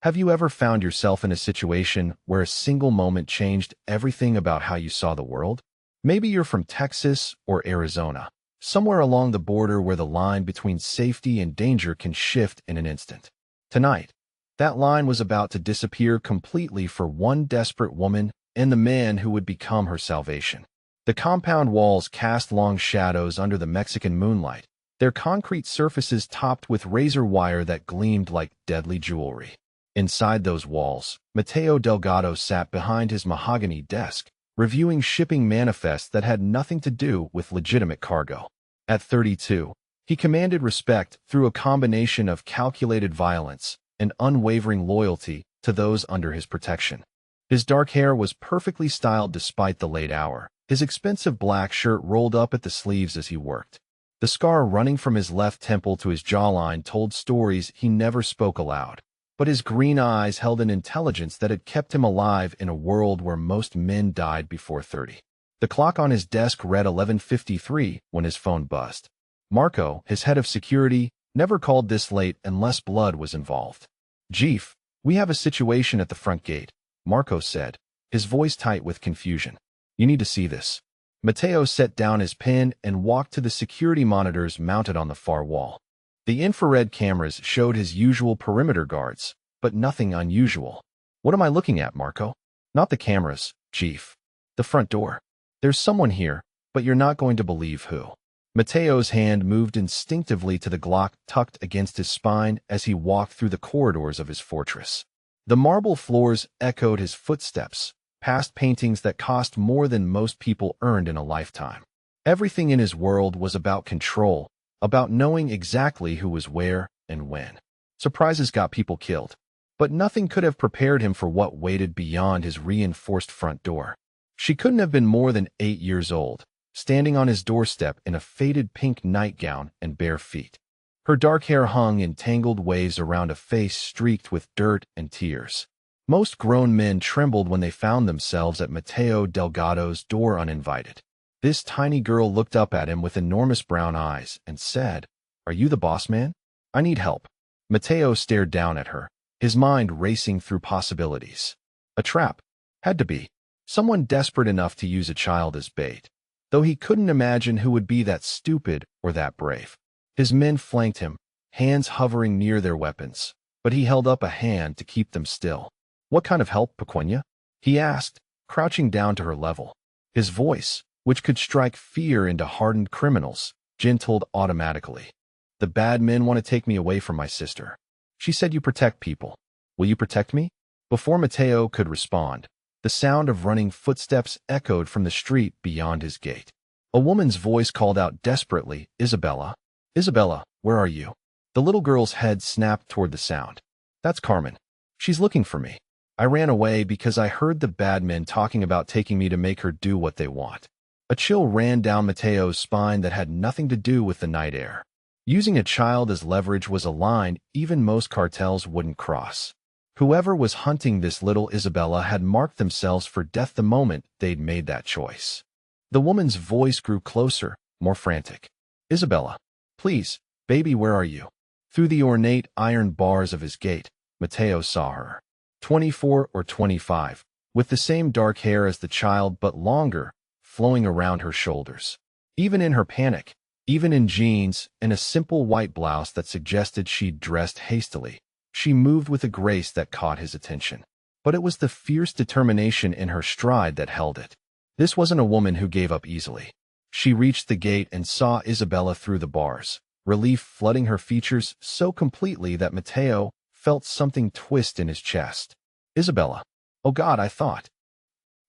Have you ever found yourself in a situation where a single moment changed everything about how you saw the world? Maybe you're from Texas or Arizona, somewhere along the border where the line between safety and danger can shift in an instant. Tonight, that line was about to disappear completely for one desperate woman and the man who would become her salvation. The compound walls cast long shadows under the Mexican moonlight, their concrete surfaces topped with razor wire that gleamed like deadly jewelry. Inside those walls, Mateo Delgado sat behind his mahogany desk, reviewing shipping manifests that had nothing to do with legitimate cargo. At 32, he commanded respect through a combination of calculated violence and unwavering loyalty to those under his protection. His dark hair was perfectly styled despite the late hour, his expensive black shirt rolled up at the sleeves as he worked. The scar running from his left temple to his jawline told stories he never spoke aloud. But his green eyes held an intelligence that had kept him alive in a world where most men died before 30. The clock on his desk read 11:53 when his phone buzzed. Marco, his head of security, never called this late unless blood was involved. "Chief, we have a situation at the front gate," Marco said, his voice tight with confusion. "You need to see this." Mateo set down his pen and walked to the security monitors mounted on the far wall. The infrared cameras showed his usual perimeter guards, but nothing unusual. "What am I looking at, Marco?" "Not the cameras, Chief. The front door. There's someone here, but you're not going to believe who." Mateo's hand moved instinctively to the Glock tucked against his spine as he walked through the corridors of his fortress. The marble floors echoed his footsteps, past paintings that cost more than most people earned in a lifetime. Everything in his world was about control, about knowing exactly who was where and when. Surprises got people killed, but nothing could have prepared him for what waited beyond his reinforced front door. She couldn't have been more than 8 years old, standing on his doorstep in a faded pink nightgown and bare feet. Her dark hair hung in tangled waves around a face streaked with dirt and tears. Most grown men trembled when they found themselves at Mateo Delgado's door uninvited. This tiny girl looked up at him with enormous brown eyes and said, "Are you the boss man? I need help." Mateo stared down at her, his mind racing through possibilities. A trap. Had to be. Someone desperate enough to use a child as bait. Though he couldn't imagine who would be that stupid or that brave. His men flanked him, hands hovering near their weapons, but he held up a hand to keep them still. "What kind of help, Pequeña?" he asked, crouching down to her level. His voice, which could strike fear into hardened criminals, gentled automatically. "The bad men want to take me away from my sister. She said you protect people. Will you protect me?" Before Mateo could respond, the sound of running footsteps echoed from the street beyond his gate. A woman's voice called out desperately, "Isabella. Isabella, where are you?" The little girl's head snapped toward the sound. "That's Carmen. She's looking for me. I ran away because I heard the bad men talking about taking me to make her do what they want." A chill ran down Mateo's spine that had nothing to do with the night air. Using a child as leverage was a line even most cartels wouldn't cross. Whoever was hunting this little Isabella had marked themselves for death the moment they'd made that choice. The woman's voice grew closer, more frantic. "Isabella, please, baby, where are you?" Through the ornate iron bars of his gate, Mateo saw her. 24 or 25, with the same dark hair as the child but longer, flowing around her shoulders. Even in her panic, even in jeans and a simple white blouse that suggested she'd dressed hastily, she moved with a grace that caught his attention. But it was the fierce determination in her stride that held it. This wasn't a woman who gave up easily. She reached the gate and saw Isabella through the bars, relief flooding her features so completely that Mateo felt something twist in his chest. "Isabella. Oh God, I thought."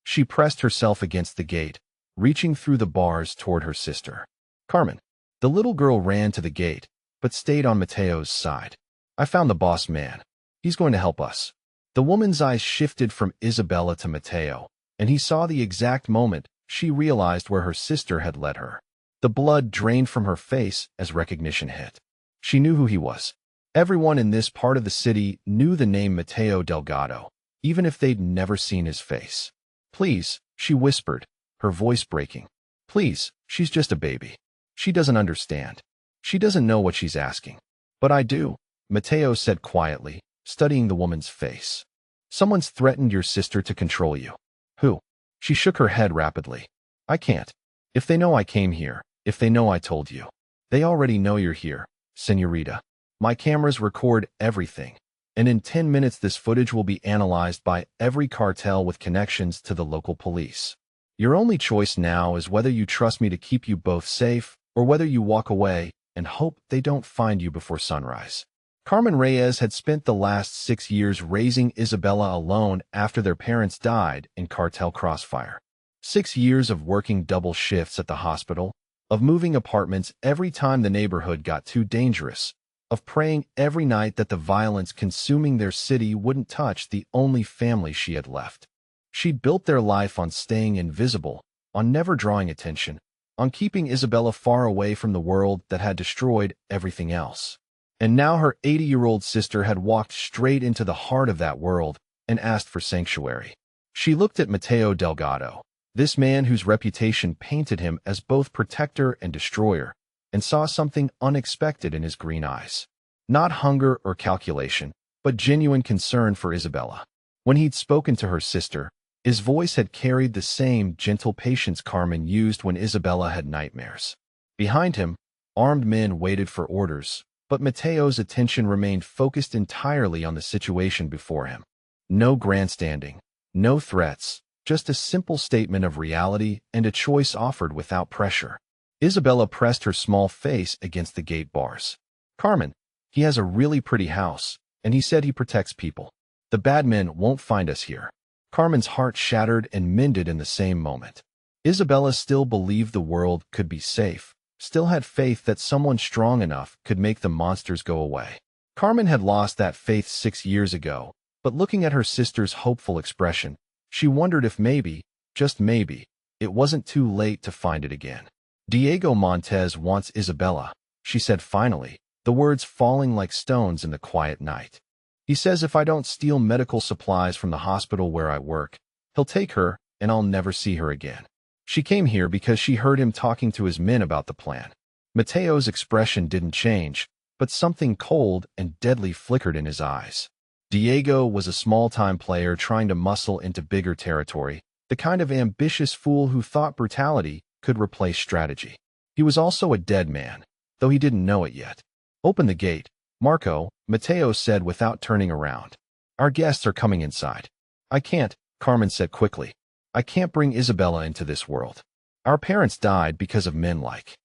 She pressed herself against the gate, reaching through the bars toward her sister. "Carmen." The little girl ran to the gate, but stayed on Mateo's side. "I found the boss man. He's going to help us." The woman's eyes shifted from Isabella to Mateo, and he saw the exact moment she realized where her sister had led her. The blood drained from her face as recognition hit. She knew who he was. Everyone in this part of the city knew the name Mateo Delgado, even if they'd never seen his face. "Please," she whispered, her voice breaking. "Please, she's just a baby. She doesn't understand. She doesn't know what she's asking." "But I do," Mateo said quietly, studying the woman's face. Someone's threatened your sister to control you. Who? She shook her head rapidly. I can't. If they know I came here, if they know I told you. They already know you're here, señorita. My cameras record everything, and in 10 minutes this footage will be analyzed by every cartel with connections to the local police. Your only choice now is whether you trust me to keep you both safe, or whether you walk away and hope they don't find you before sunrise. Carmen Reyes had spent the last 6 years raising Isabella alone after their parents died in cartel crossfire. 6 years of working double shifts at the hospital, of moving apartments every time the neighborhood got too dangerous, of praying every night that the violence consuming their city wouldn't touch the only family she had left. She'd built their life on staying invisible, on never drawing attention, on keeping Isabella far away from the world that had destroyed everything else. And now her 80-year-old sister had walked straight into the heart of that world and asked for sanctuary. She looked at Mateo Delgado, this man whose reputation painted him as both protector and destroyer, and saw something unexpected in his green eyes. Not hunger or calculation, but genuine concern for Isabella. When he'd spoken to her sister, his voice had carried the same gentle patience Carmen used when Isabella had nightmares. Behind him, armed men waited for orders, but Mateo's attention remained focused entirely on the situation before him. No grandstanding, no threats, just a simple statement of reality and a choice offered without pressure. Isabella pressed her small face against the gate bars. Carmen, he has a really pretty house, and he said he protects people. The bad men won't find us here. Carmen's heart shattered and mended in the same moment. Isabella still believed the world could be safe, still had faith that someone strong enough could make the monsters go away. Carmen had lost that faith 6 years ago, but looking at her sister's hopeful expression, she wondered if maybe, just maybe, it wasn't too late to find it again. Diego Montez wants Isabella, she said finally, the words falling like stones in the quiet night. He says if I don't steal medical supplies from the hospital where I work, he'll take her and I'll never see her again. She came here because she heard him talking to his men about the plan. Mateo's expression didn't change, but something cold and deadly flickered in his eyes. Diego was a small-time player trying to muscle into bigger territory, the kind of ambitious fool who thought brutality could replace strategy. He was also a dead man, though he didn't know it yet. Open the gate, Marco, Mateo said without turning around. Our guests are coming inside. I can't, Carmen said quickly. I can't bring Isabella into this world. Our parents died because of men like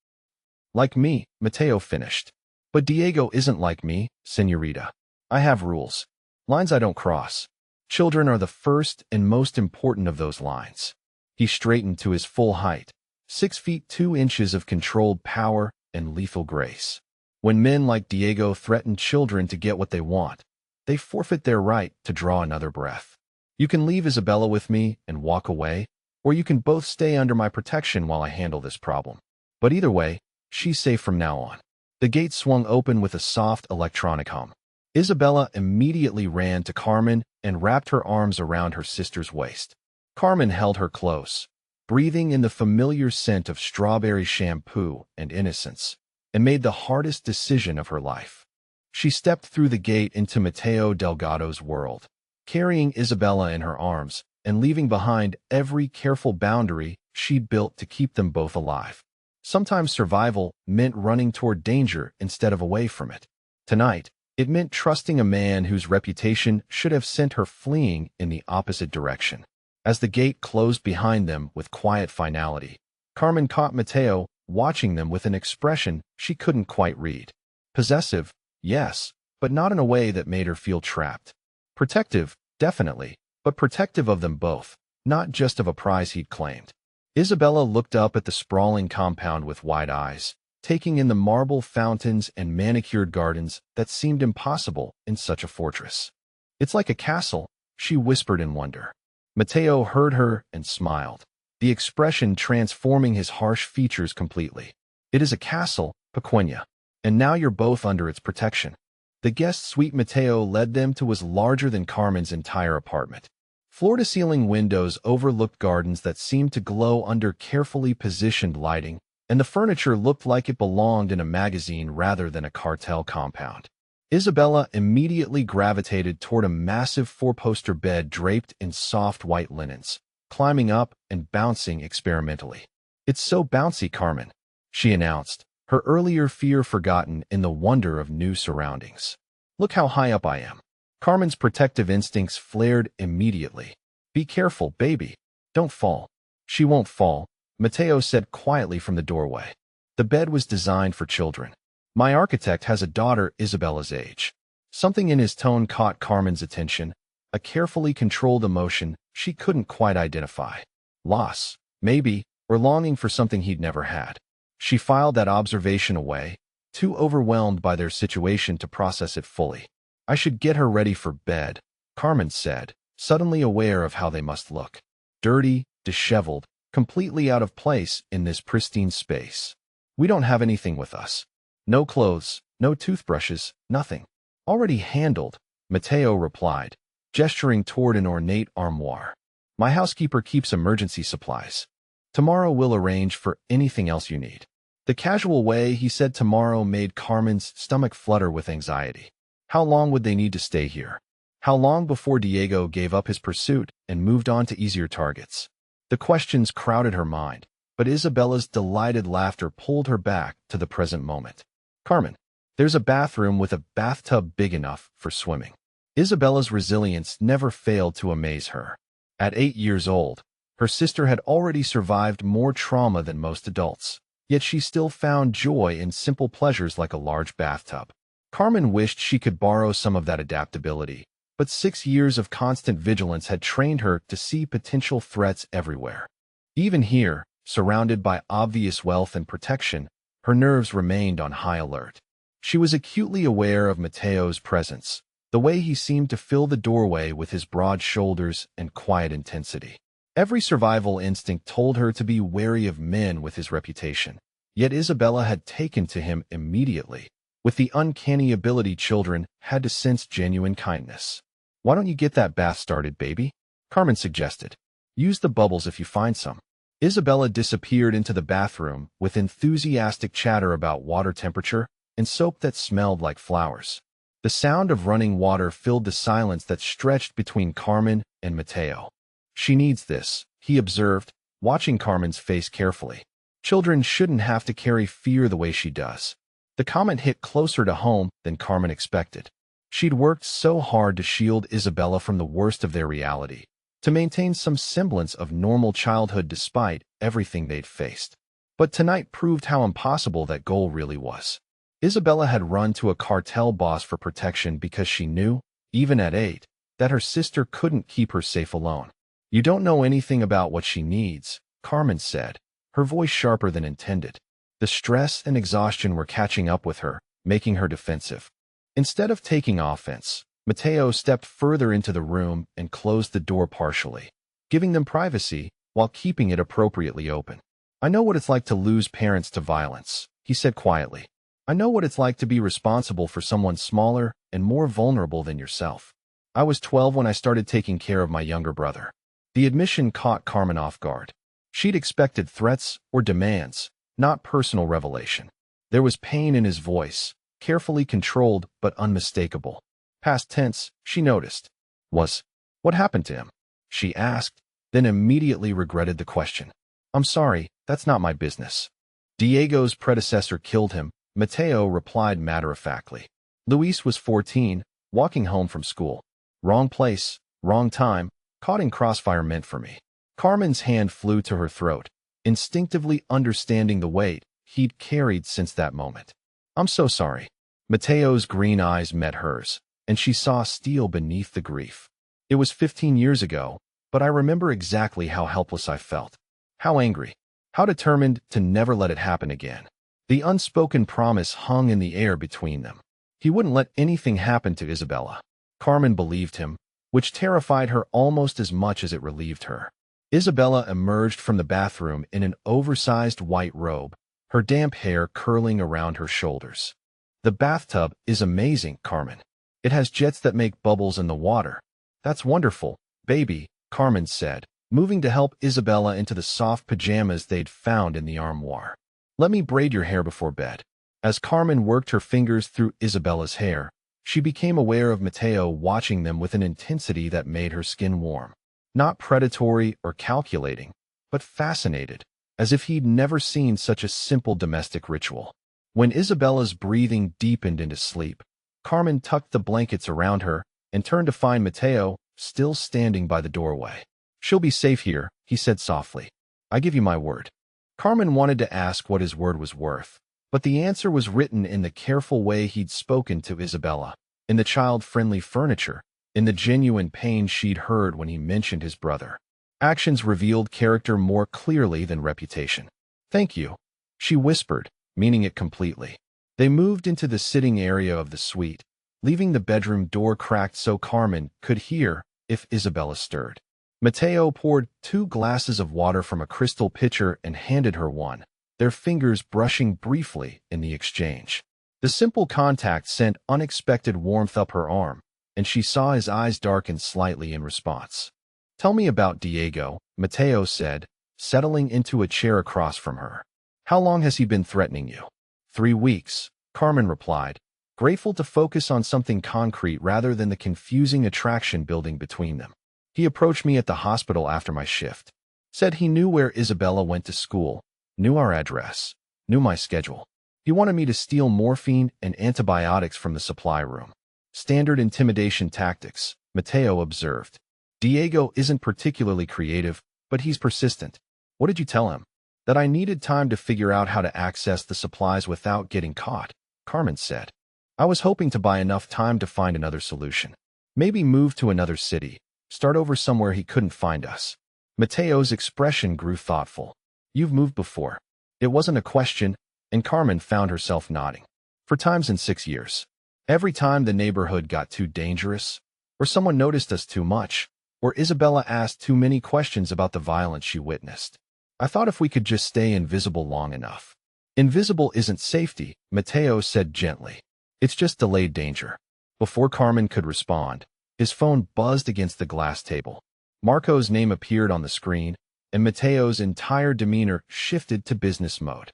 me, Mateo finished. But Diego isn't like me, señorita. I have rules. Lines I don't cross. Children are the first and most important of those lines. He straightened to his full height, 6 feet 2 inches of controlled power and lethal grace. When men like Diego threaten children to get what they want, they forfeit their right to draw another breath. You can leave Isabella with me and walk away, or you can both stay under my protection while I handle this problem. But either way, she's safe from now on. The gate swung open with a soft electronic hum. Isabella immediately ran to Carmen and wrapped her arms around her sister's waist. Carmen held her close, breathing in the familiar scent of strawberry shampoo and innocence, and made the hardest decision of her life. She stepped through the gate into Mateo Delgado's world, carrying Isabella in her arms and leaving behind every careful boundary she'd built to keep them both alive. Sometimes survival meant running toward danger instead of away from it. Tonight, it meant trusting a man whose reputation should have sent her fleeing in the opposite direction. As the gate closed behind them with quiet finality, Carmen caught Mateo watching them with an expression she couldn't quite read. Possessive, yes, but not in a way that made her feel trapped. Protective, definitely, but protective of them both, not just of a prize he'd claimed. Isabella looked up at the sprawling compound with wide eyes, taking in the marble fountains and manicured gardens that seemed impossible in such a fortress. It's like a castle, she whispered in wonder. Mateo heard her and smiled, the expression transforming his harsh features completely. It is a castle, Pequeña, and now you're both under its protection. The guest suite Mateo led them to was larger than Carmen's entire apartment. Floor-to-ceiling windows overlooked gardens that seemed to glow under carefully positioned lighting, and the furniture looked like it belonged in a magazine rather than a cartel compound. Isabella immediately gravitated toward a massive four-poster bed draped in soft white linens, climbing up and bouncing experimentally. "It's so bouncy, Carmen," she announced, her earlier fear forgotten in the wonder of new surroundings. "Look how high up I am." Carmen's protective instincts flared immediately. "Be careful, baby. Don't fall." "She won't fall," Mateo said quietly from the doorway. The bed was designed for children. "My architect has a daughter Isabella's age." Something in his tone caught Carmen's attention, a carefully controlled emotion she couldn't quite identify. Loss, maybe, or longing for something he'd never had. She filed that observation away, too overwhelmed by their situation to process it fully. "I should get her ready for bed," Carmen said, suddenly aware of how they must look. Dirty, disheveled, completely out of place in this pristine space. "We don't have anything with us. No clothes, no toothbrushes, nothing." "Already handled," Mateo replied, gesturing toward an ornate armoire. "My housekeeper keeps emergency supplies. Tomorrow we'll arrange for anything else you need." The casual way he said tomorrow made Carmen's stomach flutter with anxiety. How long would they need to stay here? How long before Diego gave up his pursuit and moved on to easier targets? The questions crowded her mind, but Isabella's delighted laughter pulled her back to the present moment. "Carmen, there's a bathroom with a bathtub big enough for swimming." Isabella's resilience never failed to amaze her. At 8 years old, her sister had already survived more trauma than most adults, yet she still found joy in simple pleasures like a large bathtub. Carmen wished she could borrow some of that adaptability, but 6 years of constant vigilance had trained her to see potential threats everywhere. Even here, surrounded by obvious wealth and protection, her nerves remained on high alert. She was acutely aware of Mateo's presence, the way he seemed to fill the doorway with his broad shoulders and quiet intensity. Every survival instinct told her to be wary of men with his reputation, yet Isabella had taken to him immediately, with the uncanny ability children had to sense genuine kindness. "Why don't you get that bath started, baby?" Carmen suggested. "Use the bubbles if you find some." Isabella disappeared into the bathroom with enthusiastic chatter about water temperature and soap that smelled like flowers. The sound of running water filled the silence that stretched between Carmen and Mateo. "She needs this," he observed, watching Carmen's face carefully. "Children shouldn't have to carry fear the way she does." The comment hit closer to home than Carmen expected. She'd worked so hard to shield Isabella from the worst of their reality, to maintain some semblance of normal childhood despite everything they'd faced. But tonight proved how impossible that goal really was. Isabella had run to a cartel boss for protection because she knew, even at 8, that her sister couldn't keep her safe alone. "You don't know anything about what she needs," Carmen said, her voice sharper than intended. The stress and exhaustion were catching up with her, making her defensive. Instead of taking offense, Mateo stepped further into the room and closed the door partially, giving them privacy while keeping it appropriately open. "I know what it's like to lose parents to violence," he said quietly. "I know what it's like to be responsible for someone smaller and more vulnerable than yourself. I was 12 when I started taking care of my younger brother." The admission caught Carmen off guard. She'd expected threats or demands, not personal revelation. There was pain in his voice, carefully controlled but unmistakable. Past tense, she noticed. What happened to him?" she asked, then immediately regretted the question. "I'm sorry, that's not my business." "Diego's predecessor killed him," Mateo replied matter-of-factly. "Luis was 14, walking home from school. Wrong place, wrong time, caught in crossfire meant for me." Carmen's hand flew to her throat, instinctively understanding the weight he'd carried since that moment. "I'm so sorry." Mateo's green eyes met hers, and she saw steel beneath the grief. "It was 15 years ago, but I remember exactly how helpless I felt. How angry. How determined to never let it happen again." The unspoken promise hung in the air between them. He wouldn't let anything happen to Isabella. Carmen believed him, which terrified her almost as much as it relieved her. Isabella emerged from the bathroom in an oversized white robe, her damp hair curling around her shoulders. "The bathtub is amazing, Carmen. It has jets that make bubbles in the water." "That's wonderful, baby," Carmen said, moving to help Isabella into the soft pajamas they'd found in the armoire. "Let me braid your hair before bed." As Carmen worked her fingers through Isabella's hair, She became aware of Mateo watching them with an intensity that made her skin warm. Not predatory or calculating, but fascinated, as if he'd never seen such a simple domestic ritual. When Isabella's breathing deepened into sleep, Carmen tucked the blankets around her and turned to find Mateo still standing by the doorway. "She'll be safe here," he said softly. "I give you my word." Carmen wanted to ask what his word was worth, but the answer was written in the careful way he'd spoken to Isabella, in the child-friendly furniture, in the genuine pain she'd heard when he mentioned his brother. Actions revealed character more clearly than reputation. "Thank you," she whispered, meaning it completely. They moved into the sitting area of the suite, leaving the bedroom door cracked so Carmen could hear if Isabella stirred. Mateo poured 2 glasses of water from a crystal pitcher and handed her one, their fingers brushing briefly in the exchange. The simple contact sent unexpected warmth up her arm, and she saw his eyes darken slightly in response. "Tell me about Diego," Mateo said, settling into a chair across from her. "How long has he been threatening you?" 3 weeks, Carmen replied, grateful to focus on something concrete rather than the confusing attraction building between them. "He approached me at the hospital after my shift. Said he knew where Isabella went to school, knew our address, knew my schedule. He wanted me to steal morphine and antibiotics from the supply room. Standard intimidation tactics," Mateo observed. "Diego isn't particularly creative, but he's persistent." "What did you tell him?" "That I needed time to figure out how to access the supplies without getting caught," Carmen said. "I was hoping to buy enough time to find another solution. Maybe move to another city, start over somewhere he couldn't find us." Mateo's expression grew thoughtful. "You've moved before." It wasn't a question, and Carmen found herself nodding. "For times in 6 years. Every time the neighborhood got too dangerous, or someone noticed us too much, or Isabella asked too many questions about the violence she witnessed. I thought if we could just stay invisible long enough." "Invisible isn't safety," Mateo said gently. "It's just delayed danger." Before Carmen could respond, his phone buzzed against the glass table. Marco's name appeared on the screen, and Mateo's entire demeanor shifted to business mode.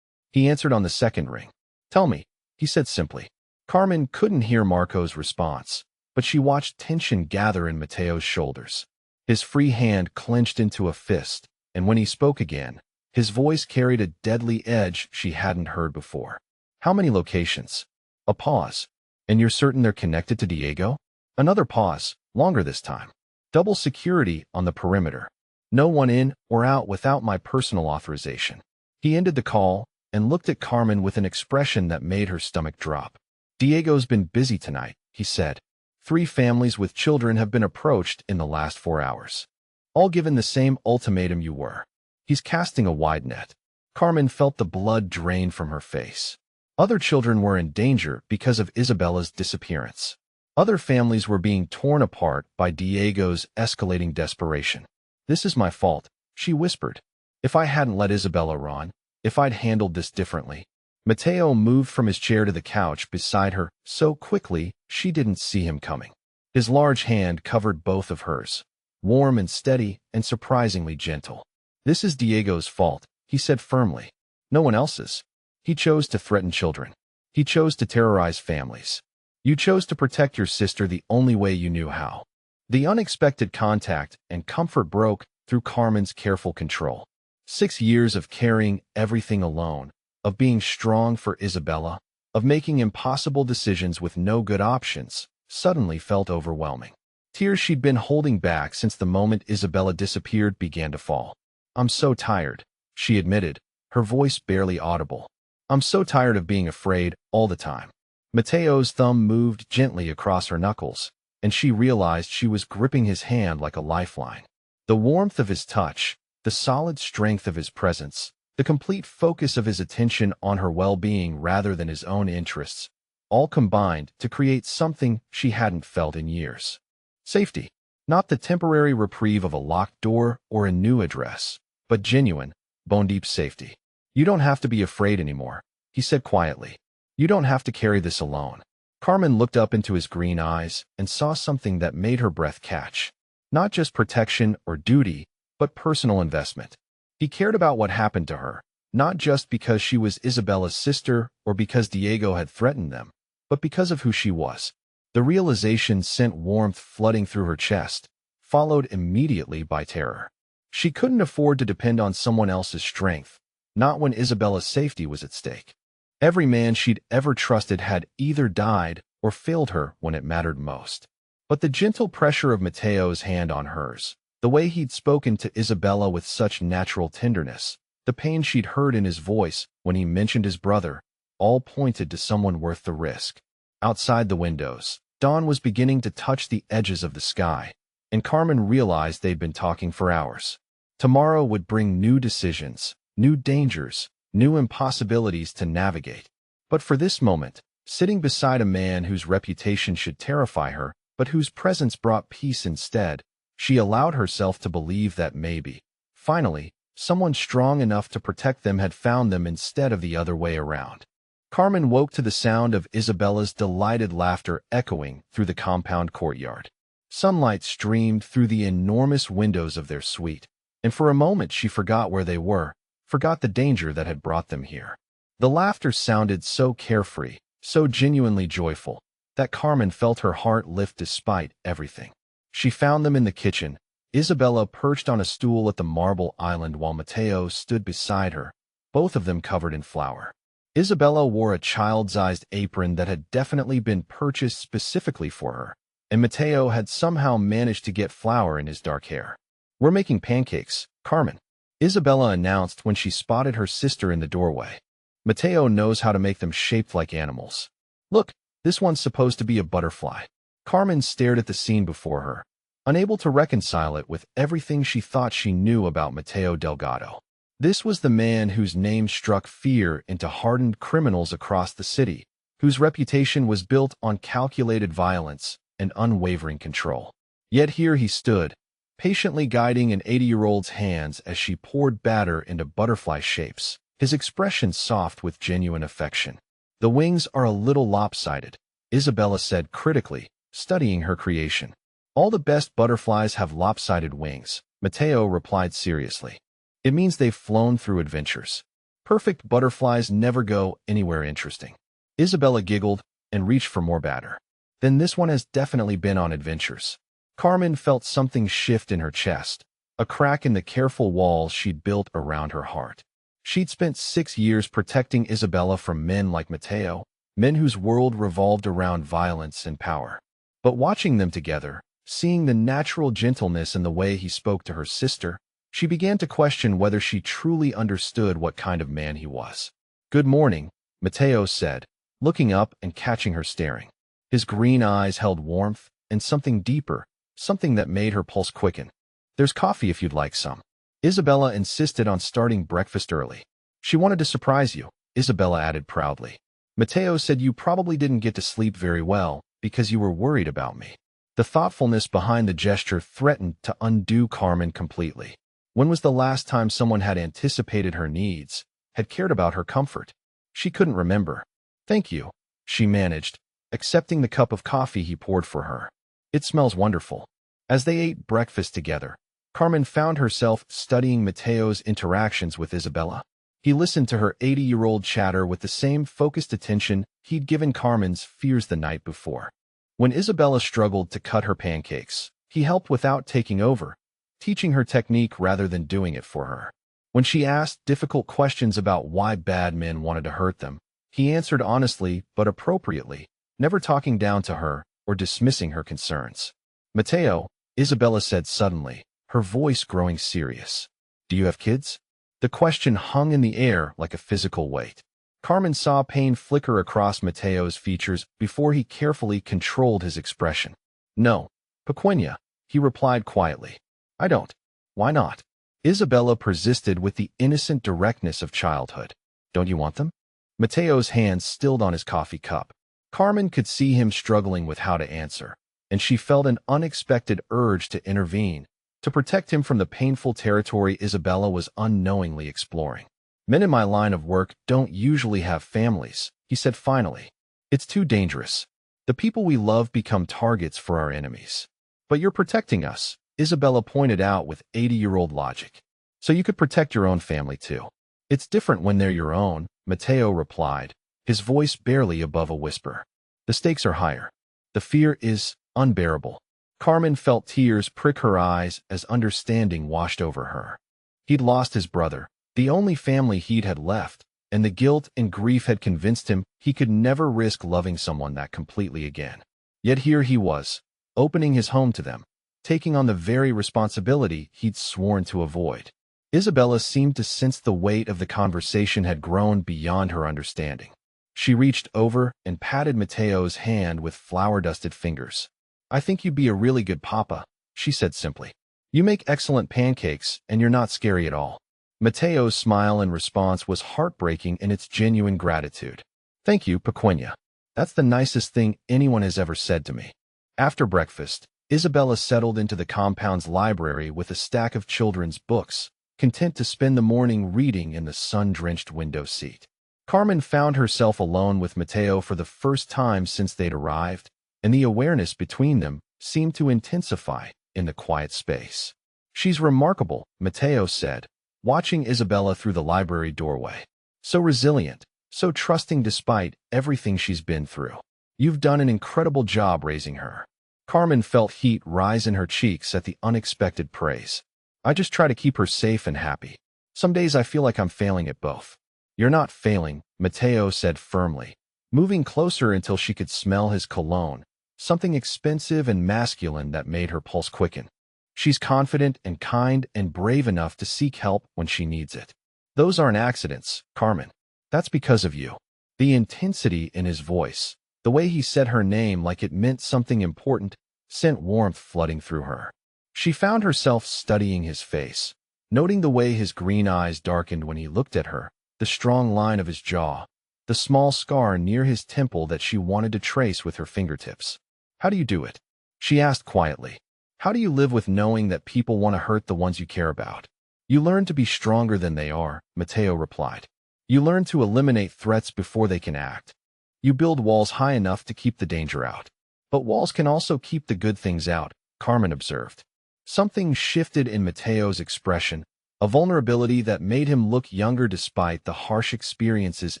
He answered on the second ring. "Tell me," he said simply. Carmen couldn't hear Marco's response, but she watched tension gather in Mateo's shoulders. His free hand clenched into a fist, and when he spoke again, his voice carried a deadly edge she hadn't heard before. "How many locations?" A pause. "And you're certain they're connected to Diego?" Another pause, longer this time. "Double security on the perimeter. No one in or out without my personal authorization." He ended the call and looked at Carmen with an expression that made her stomach drop. "Diego's been busy tonight," he said. 3 families with children have been approached in the last 4 hours. All given the same ultimatum you were. He's casting a wide net." Carmen felt the blood drain from her face. Other children were in danger because of Isabella's disappearance. Other families were being torn apart by Diego's escalating desperation. "This is my fault," she whispered. "If I hadn't let Isabella run, if I'd handled this differently." Mateo moved from his chair to the couch beside her so quickly she didn't see him coming. His large hand covered both of hers, warm and steady and surprisingly gentle. "This is Diego's fault," he said firmly. "No one else's. He chose to threaten children. He chose to terrorize families. You chose to protect your sister the only way you knew how." The unexpected contact and comfort broke through Carmen's careful control. 6 years of carrying everything alone, of being strong for Isabella, of making impossible decisions with no good options, suddenly felt overwhelming. Tears she'd been holding back since the moment Isabella disappeared began to fall. "I'm so tired," she admitted, her voice barely audible. "I'm so tired of being afraid all the time." Mateo's thumb moved gently across her knuckles, and she realized she was gripping his hand like a lifeline. The warmth of his touch, the solid strength of his presence, the complete focus of his attention on her well-being rather than his own interests, all combined to create something she hadn't felt in years. Safety. Not the temporary reprieve of a locked door or a new address, but genuine, bone-deep safety. "You don't have to be afraid anymore," he said quietly. "You don't have to carry this alone." Carmen looked up into his green eyes and saw something that made her breath catch. Not just protection or duty, but personal investment. He cared about what happened to her, not just because she was Isabella's sister or because Diego had threatened them, but because of who she was. The realization sent warmth flooding through her chest, followed immediately by terror. She couldn't afford to depend on someone else's strength, not when Isabella's safety was at stake. Every man she'd ever trusted had either died or failed her when it mattered most. But the gentle pressure of Mateo's hand on hers, the way he'd spoken to Isabella with such natural tenderness, the pain she'd heard in his voice when he mentioned his brother, all pointed to someone worth the risk. Outside the windows, dawn was beginning to touch the edges of the sky, and Carmen realized they'd been talking for hours. Tomorrow would bring new decisions, new dangers, new impossibilities to navigate. But for this moment, sitting beside a man whose reputation should terrify her, but whose presence brought peace instead, she allowed herself to believe that maybe, finally, someone strong enough to protect them had found them instead of the other way around. Carmen woke to the sound of Isabella's delighted laughter echoing through the compound courtyard. Sunlight streamed through the enormous windows of their suite, and for a moment she forgot where they were, forgot the danger that had brought them here. The laughter sounded so carefree, so genuinely joyful, that Carmen felt her heart lift despite everything. She found them in the kitchen, Isabella perched on a stool at the marble island while Mateo stood beside her, both of them covered in flour. Isabella wore a child-sized apron that had definitely been purchased specifically for her, and Mateo had somehow managed to get flour in his dark hair. "We're making pancakes, Carmen," Isabella announced when she spotted her sister in the doorway. "Mateo knows how to make them shaped like animals. Look, this one's supposed to be a butterfly." Carmen stared at the scene before her, unable to reconcile it with everything she thought she knew about Mateo Delgado. This was the man whose name struck fear into hardened criminals across the city, whose reputation was built on calculated violence and unwavering control. Yet here he stood, patiently guiding an 80-year-old's hands as she poured batter into butterfly shapes, his expression soft with genuine affection. "The wings are a little lopsided," Isabella said critically, studying her creation. "All the best butterflies have lopsided wings," Mateo replied seriously. "It means they've flown through adventures. Perfect butterflies never go anywhere interesting." Isabella giggled and reached for more batter. "Then this one has definitely been on adventures." Carmen felt something shift in her chest, a crack in the careful walls she'd built around her heart. She'd spent 6 years protecting Isabella from men like Mateo, men whose world revolved around violence and power. But watching them together, seeing the natural gentleness in the way he spoke to her sister, she began to question whether she truly understood what kind of man he was. "Good morning," Mateo said, looking up and catching her staring. His green eyes held warmth and something deeper, something that made her pulse quicken. "There's coffee if you'd like some." Isabella insisted on starting breakfast early. "She wanted to surprise you," Isabella added proudly. "Mateo said you probably didn't get to sleep very well because you were worried about me." The thoughtfulness behind the gesture threatened to undo Carmen completely. When was the last time someone had anticipated her needs, had cared about her comfort? She couldn't remember. "Thank you," she managed, accepting the cup of coffee he poured for her. "It smells wonderful." As they ate breakfast together, Carmen found herself studying Mateo's interactions with Isabella. He listened to her 80-year-old chatter with the same focused attention he'd given Carmen's fears the night before. When Isabella struggled to cut her pancakes, he helped without taking over, teaching her technique rather than doing it for her. When she asked difficult questions about why bad men wanted to hurt them, he answered honestly but appropriately, never talking down to her or dismissing her concerns. "Mateo," Isabella said suddenly, her voice growing serious. "Do you have kids?" The question hung in the air like a physical weight. Carmen saw pain flicker across Mateo's features before he carefully controlled his expression. "No, Pequeña," he replied quietly. "I don't." "Why not?" Isabella persisted with the innocent directness of childhood. "Don't you want them?" Mateo's hands stilled on his coffee cup. Carmen could see him struggling with how to answer, and she felt an unexpected urge to intervene, to protect him from the painful territory Isabella was unknowingly exploring. "Men in my line of work don't usually have families," he said finally. "It's too dangerous. The people we love become targets for our enemies." "But you're protecting us," Isabella pointed out with 80-year-old logic. "So you could protect your own family too." "It's different when they're your own," Mateo replied, his voice barely above a whisper. "The stakes are higher." The fear is unbearable. Carmen felt tears prick her eyes as understanding washed over her. He'd lost his brother, the only family he'd had left, and the guilt and grief had convinced him he could never risk loving someone that completely again. Yet here he was, opening his home to them, taking on the very responsibility he'd sworn to avoid. Isabella seemed to sense the weight of the conversation had grown beyond her understanding. She reached over and patted Mateo's hand with flour-dusted fingers. "I think you'd be a really good papa," she said simply. "You make excellent pancakes, and you're not scary at all." Mateo's smile in response was heartbreaking in its genuine gratitude. "Thank you, Pequeña. That's the nicest thing anyone has ever said to me." After breakfast, Isabella settled into the compound's library with a stack of children's books, content to spend the morning reading in the sun-drenched window seat. Carmen found herself alone with Mateo for the first time since they'd arrived, and the awareness between them seemed to intensify in the quiet space. "She's remarkable," Mateo said, watching Isabella through the library doorway. "So resilient, so trusting despite everything she's been through. You've done an incredible job raising her." Carmen felt heat rise in her cheeks at the unexpected praise. "I just try to keep her safe and happy. Some days I feel like I'm failing at both." "You're not failing," Mateo said firmly, moving closer until she could smell his cologne, something expensive and masculine that made her pulse quicken. "She's confident and kind and brave enough to seek help when she needs it. Those aren't accidents, Carmen. That's because of you." The intensity in his voice, the way he said her name like it meant something important, sent warmth flooding through her. She found herself studying his face, noting the way his green eyes darkened when he looked at her, the strong line of his jaw, the small scar near his temple that she wanted to trace with her fingertips. "How do you do it?" she asked quietly. "How do you live with knowing that people want to hurt the ones you care about?" "You learn to be stronger than they are," Mateo replied. "You learn to eliminate threats before they can act. You build walls high enough to keep the danger out. But walls can also keep the good things out," Carmen observed. Something shifted in Mateo's expression, a vulnerability that made him look younger despite the harsh experiences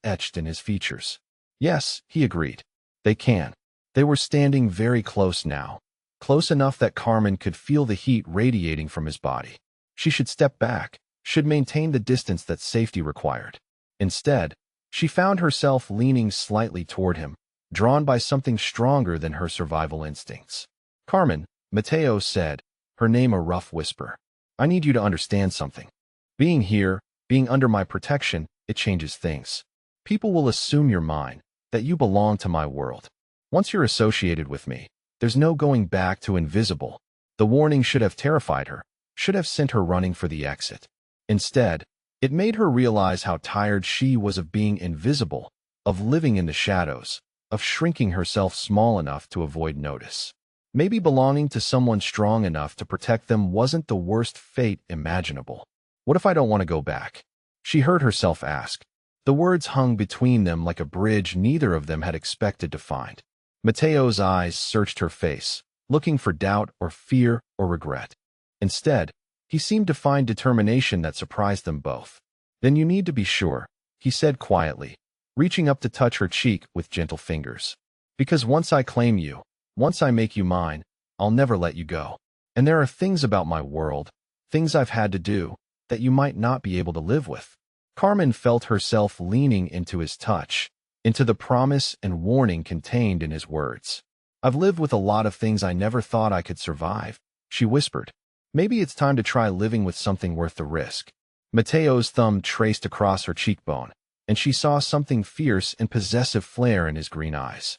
etched in his features. "Yes," he agreed. "They can." They were standing very close now, close enough that Carmen could feel the heat radiating from his body. She should step back, should maintain the distance that safety required. Instead, she found herself leaning slightly toward him, drawn by something stronger than her survival instincts. "Carmen," Mateo said, her name a rough whisper, "I need you to understand something. Being here, being under my protection, it changes things. People will assume you're mine, that you belong to my world. Once you're associated with me, there's no going back to invisible." The warning should have terrified her, should have sent her running for the exit. Instead, it made her realize how tired she was of being invisible, of living in the shadows, of shrinking herself small enough to avoid notice. Maybe belonging to someone strong enough to protect them wasn't the worst fate imaginable. "What if I don't want to go back?" she heard herself ask. The words hung between them like a bridge neither of them had expected to find. Mateo's eyes searched her face, looking for doubt or fear or regret. Instead, he seemed to find determination that surprised them both. "Then you need to be sure," he said quietly, reaching up to touch her cheek with gentle fingers. "Because once I claim you, once I make you mine, I'll never let you go. And there are things about my world, things I've had to do, that you might not be able to live with." Carmen felt herself leaning into his touch, into the promise and warning contained in his words. "I've lived with a lot of things I never thought I could survive," she whispered. "Maybe it's time to try living with something worth the risk." Mateo's thumb traced across her cheekbone, and she saw something fierce and possessive flare in his green eyes.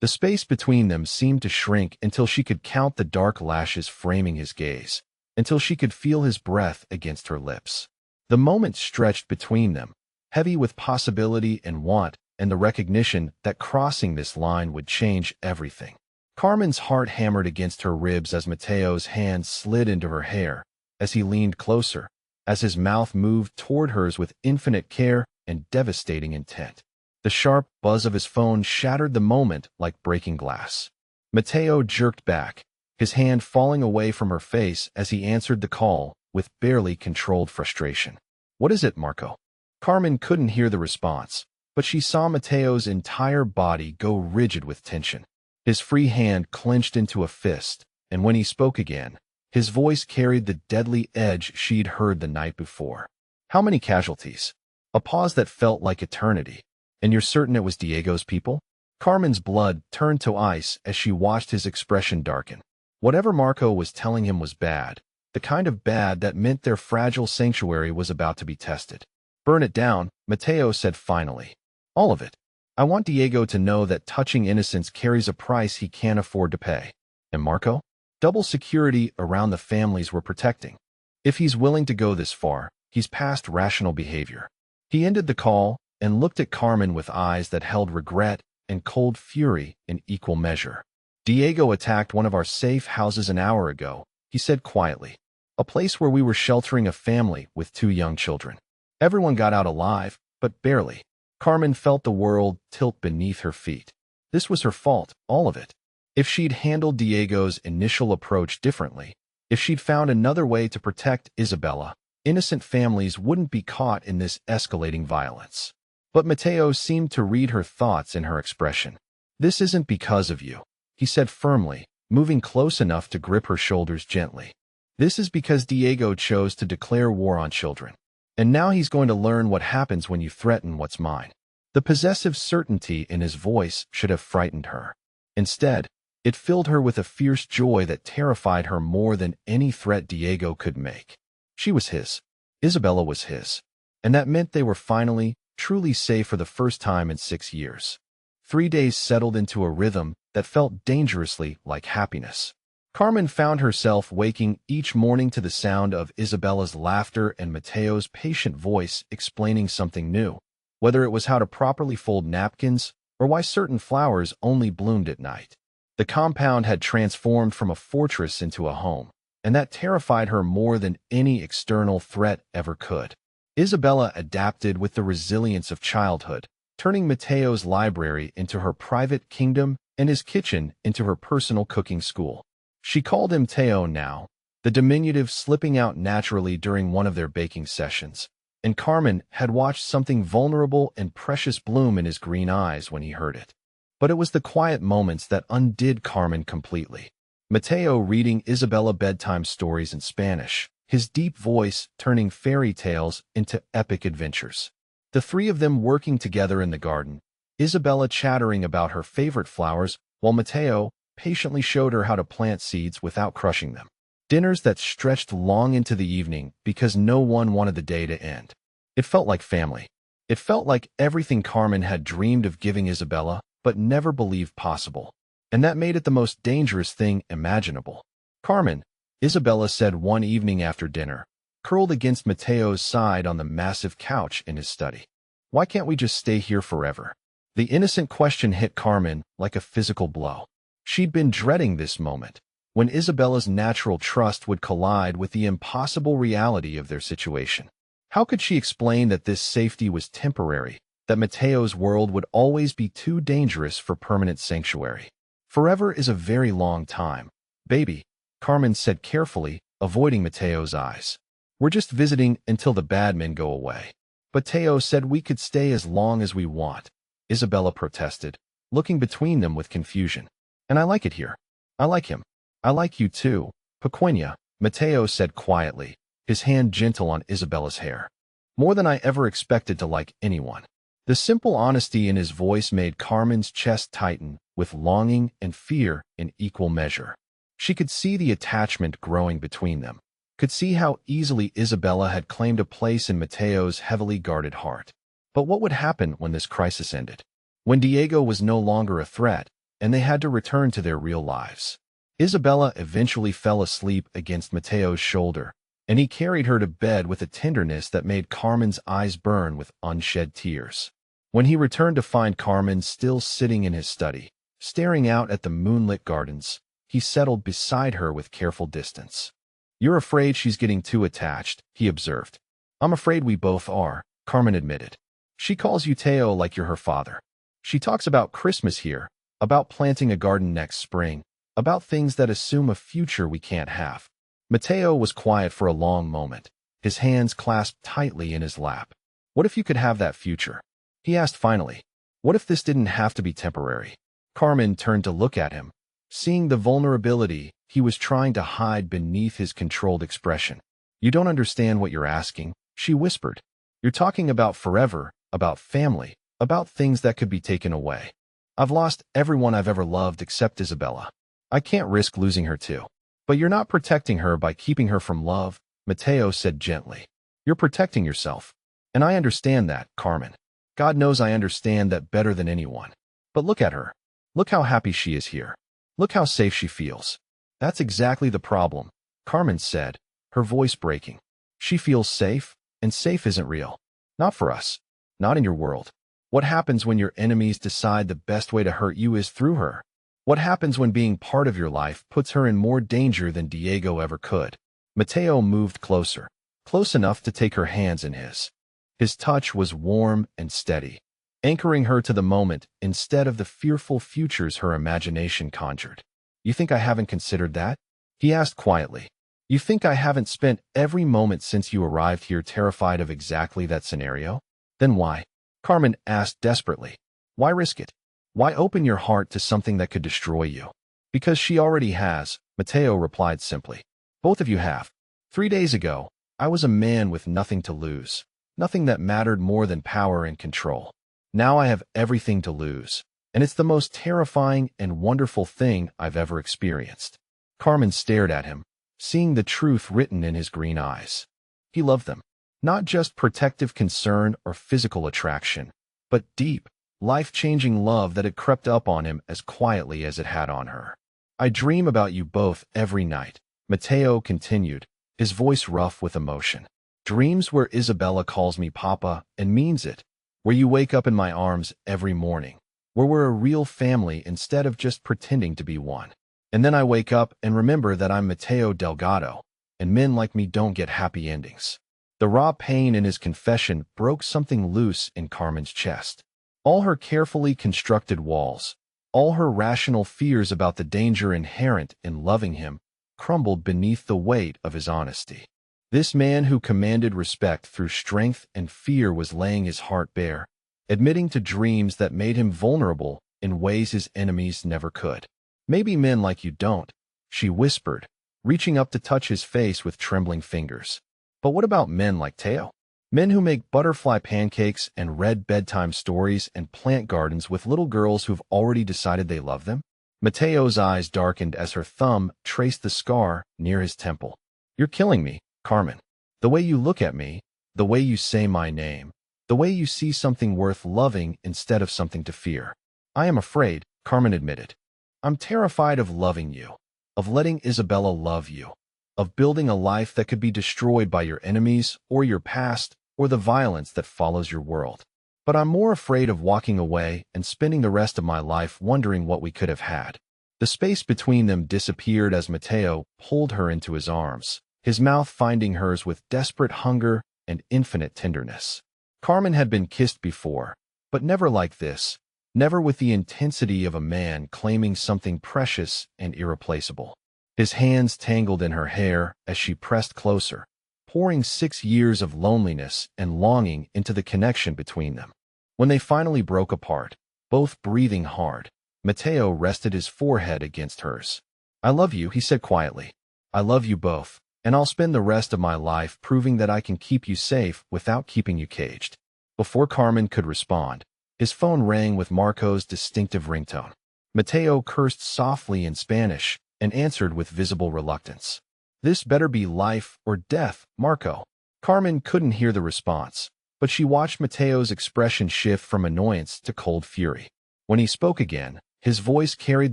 The space between them seemed to shrink until she could count the dark lashes framing his gaze, until she could feel his breath against her lips. The moment stretched between them, heavy with possibility and want, and the recognition that crossing this line would change everything. Carmen's heart hammered against her ribs as Mateo's hand slid into her hair, as he leaned closer, as his mouth moved toward hers with infinite care and devastating intent. The sharp buzz of his phone shattered the moment like breaking glass. Mateo jerked back, his hand falling away from her face as he answered the call with barely controlled frustration. "What is it, Marco?" Carmen couldn't hear the response, but she saw Mateo's entire body go rigid with tension. His free hand clenched into a fist, and when he spoke again, his voice carried the deadly edge she'd heard the night before. How many casualties? A pause that felt like eternity. And you're certain it was Diego's people? Carmen's blood turned to ice as she watched his expression darken. Whatever Marco was telling him was bad, the kind of bad that meant their fragile sanctuary was about to be tested. Burn it down, Mateo said finally. All of it. I want Diego to know that touching innocence carries a price he can't afford to pay. And Marco? Double security around the families we're protecting. If he's willing to go this far, he's past rational behavior. He ended the call and looked at Carmen with eyes that held regret and cold fury in equal measure. Diego attacked one of our safe houses an hour ago, he said quietly. A place where we were sheltering a family with 2 young children. Everyone got out alive, but barely. Carmen felt the world tilt beneath her feet. This was her fault, all of it. If she'd handled Diego's initial approach differently, if she'd found another way to protect Isabella, innocent families wouldn't be caught in this escalating violence. But Mateo seemed to read her thoughts in her expression. This isn't because of you, he said firmly, moving close enough to grip her shoulders gently. This is because Diego chose to declare war on children. And now he's going to learn what happens when you threaten what's mine. The possessive certainty in his voice should have frightened her. Instead, it filled her with a fierce joy that terrified her more than any threat Diego could make. She was his. Isabella was his. And that meant they were finally, truly safe for the first time in 6 years. 3 days settled into a rhythm that felt dangerously like happiness. Carmen found herself waking each morning to the sound of Isabella's laughter and Mateo's patient voice explaining something new, whether it was how to properly fold napkins or why certain flowers only bloomed at night. The compound had transformed from a fortress into a home, and that terrified her more than any external threat ever could. Isabella adapted with the resilience of childhood, turning Mateo's library into her private kingdom and his kitchen into her personal cooking school. She called him Teo now, the diminutive slipping out naturally during one of their baking sessions, and Carmen had watched something vulnerable and precious bloom in his green eyes when he heard it. But it was the quiet moments that undid Carmen completely. Mateo reading Isabella bedtime stories in Spanish, his deep voice turning fairy tales into epic adventures. The 3 of them working together in the garden, Isabella chattering about her favorite flowers, while Mateo patiently showed her how to plant seeds without crushing them. Dinners that stretched long into the evening because no one wanted the day to end. It felt like family. It felt like everything Carmen had dreamed of giving Isabella, but never believed possible. And that made it the most dangerous thing imaginable. Carmen, Isabella said one evening after dinner, curled against Mateo's side on the massive couch in his study. Why can't we just stay here forever? The innocent question hit Carmen like a physical blow. She'd been dreading this moment, when Isabella's natural trust would collide with the impossible reality of their situation. How could she explain that this safety was temporary, that Mateo's world would always be too dangerous for permanent sanctuary? Forever is a very long time, baby, Carmen said carefully, avoiding Mateo's eyes. We're just visiting until the bad men go away. But Teo said we could stay as long as we want, Isabella protested, looking between them with confusion. And I like it here. I like him. I like you too, Pequeña, Mateo said quietly, his hand gentle on Isabella's hair. More than I ever expected to like anyone. The simple honesty in his voice made Carmen's chest tighten with longing and fear in equal measure. She could see the attachment growing between them, could see how easily Isabella had claimed a place in Mateo's heavily guarded heart. But what would happen when this crisis ended? When Diego was no longer a threat, and they had to return to their real lives. Isabella eventually fell asleep against Mateo's shoulder, and he carried her to bed with a tenderness that made Carmen's eyes burn with unshed tears. When he returned to find Carmen still sitting in his study, staring out at the moonlit gardens, he settled beside her with careful distance. You're afraid she's getting too attached, he observed. I'm afraid we both are, Carmen admitted. She calls you Teo like you're her father. She talks about Christmas here, about planting a garden next spring, about things that assume a future we can't have. Mateo was quiet for a long moment, his hands clasped tightly in his lap. What if you could have that future? He asked finally. What if this didn't have to be temporary? Carmen turned to look at him, seeing the vulnerability he was trying to hide beneath his controlled expression. You don't understand what you're asking, she whispered. You're talking about forever, about family, about things that could be taken away. I've lost everyone I've ever loved except Isabella. I can't risk losing her too. But you're not protecting her by keeping her from love, Mateo said gently. You're protecting yourself. And I understand that, Carmen. God knows I understand that better than anyone. But look at her. Look how happy she is here. Look how safe she feels. That's exactly the problem, Carmen said, her voice breaking. She feels safe, and safe isn't real. Not for us. Not in your world. What happens when your enemies decide the best way to hurt you is through her? What happens when being part of your life puts her in more danger than Diego ever could? Mateo moved closer, close enough to take her hands in his. His touch was warm and steady, anchoring her to the moment instead of the fearful futures her imagination conjured. You think I haven't considered that? He asked quietly. You think I haven't spent every moment since you arrived here terrified of exactly that scenario? Then why? Carmen asked desperately. Why risk it? Why open your heart to something that could destroy you? Because she already has, Mateo replied simply. Both of you have. 3 days ago, I was a man with nothing to lose, nothing that mattered more than power and control. Now I have everything to lose, and it's the most terrifying and wonderful thing I've ever experienced. Carmen stared at him, seeing the truth written in his green eyes. He loved them. Not just protective concern or physical attraction, but deep, life-changing love that had crept up on him as quietly as it had on her. I dream about you both every night, Mateo continued, his voice rough with emotion. Dreams where Isabella calls me Papa and means it, where you wake up in my arms every morning, where we're a real family instead of just pretending to be one. And then I wake up and remember that I'm Mateo Delgado, and men like me don't get happy endings. The raw pain in his confession broke something loose in Carmen's chest. All her carefully constructed walls, all her rational fears about the danger inherent in loving him, crumbled beneath the weight of his honesty. This man who commanded respect through strength and fear was laying his heart bare, admitting to dreams that made him vulnerable in ways his enemies never could. Maybe men like you don't, she whispered, reaching up to touch his face with trembling fingers. But what about men like Teo? Men who make butterfly pancakes and read bedtime stories and plant gardens with little girls who've already decided they love them? Mateo's eyes darkened as her thumb traced the scar near his temple. You're killing me, Carmen. The way you look at me, the way you say my name, the way you see something worth loving instead of something to fear. I am afraid, Carmen admitted. I'm terrified of loving you, of letting Isabella love you, of building a life that could be destroyed by your enemies or your past or the violence that follows your world. But I'm more afraid of walking away and spending the rest of my life wondering what we could have had. The space between them disappeared as Mateo pulled her into his arms, his mouth finding hers with desperate hunger and infinite tenderness. Carmen had been kissed before, but never like this, never with the intensity of a man claiming something precious and irreplaceable. His hands tangled in her hair as she pressed closer, pouring 6 years of loneliness and longing into the connection between them. When they finally broke apart, both breathing hard, Mateo rested his forehead against hers. I love you, he said quietly. I love you both, and I'll spend the rest of my life proving that I can keep you safe without keeping you caged. Before Carmen could respond, his phone rang with Marco's distinctive ringtone. Mateo cursed softly in Spanish and answered with visible reluctance. This better be life or death, Marco. Carmen couldn't hear the response, but she watched Mateo's expression shift from annoyance to cold fury. When he spoke again, his voice carried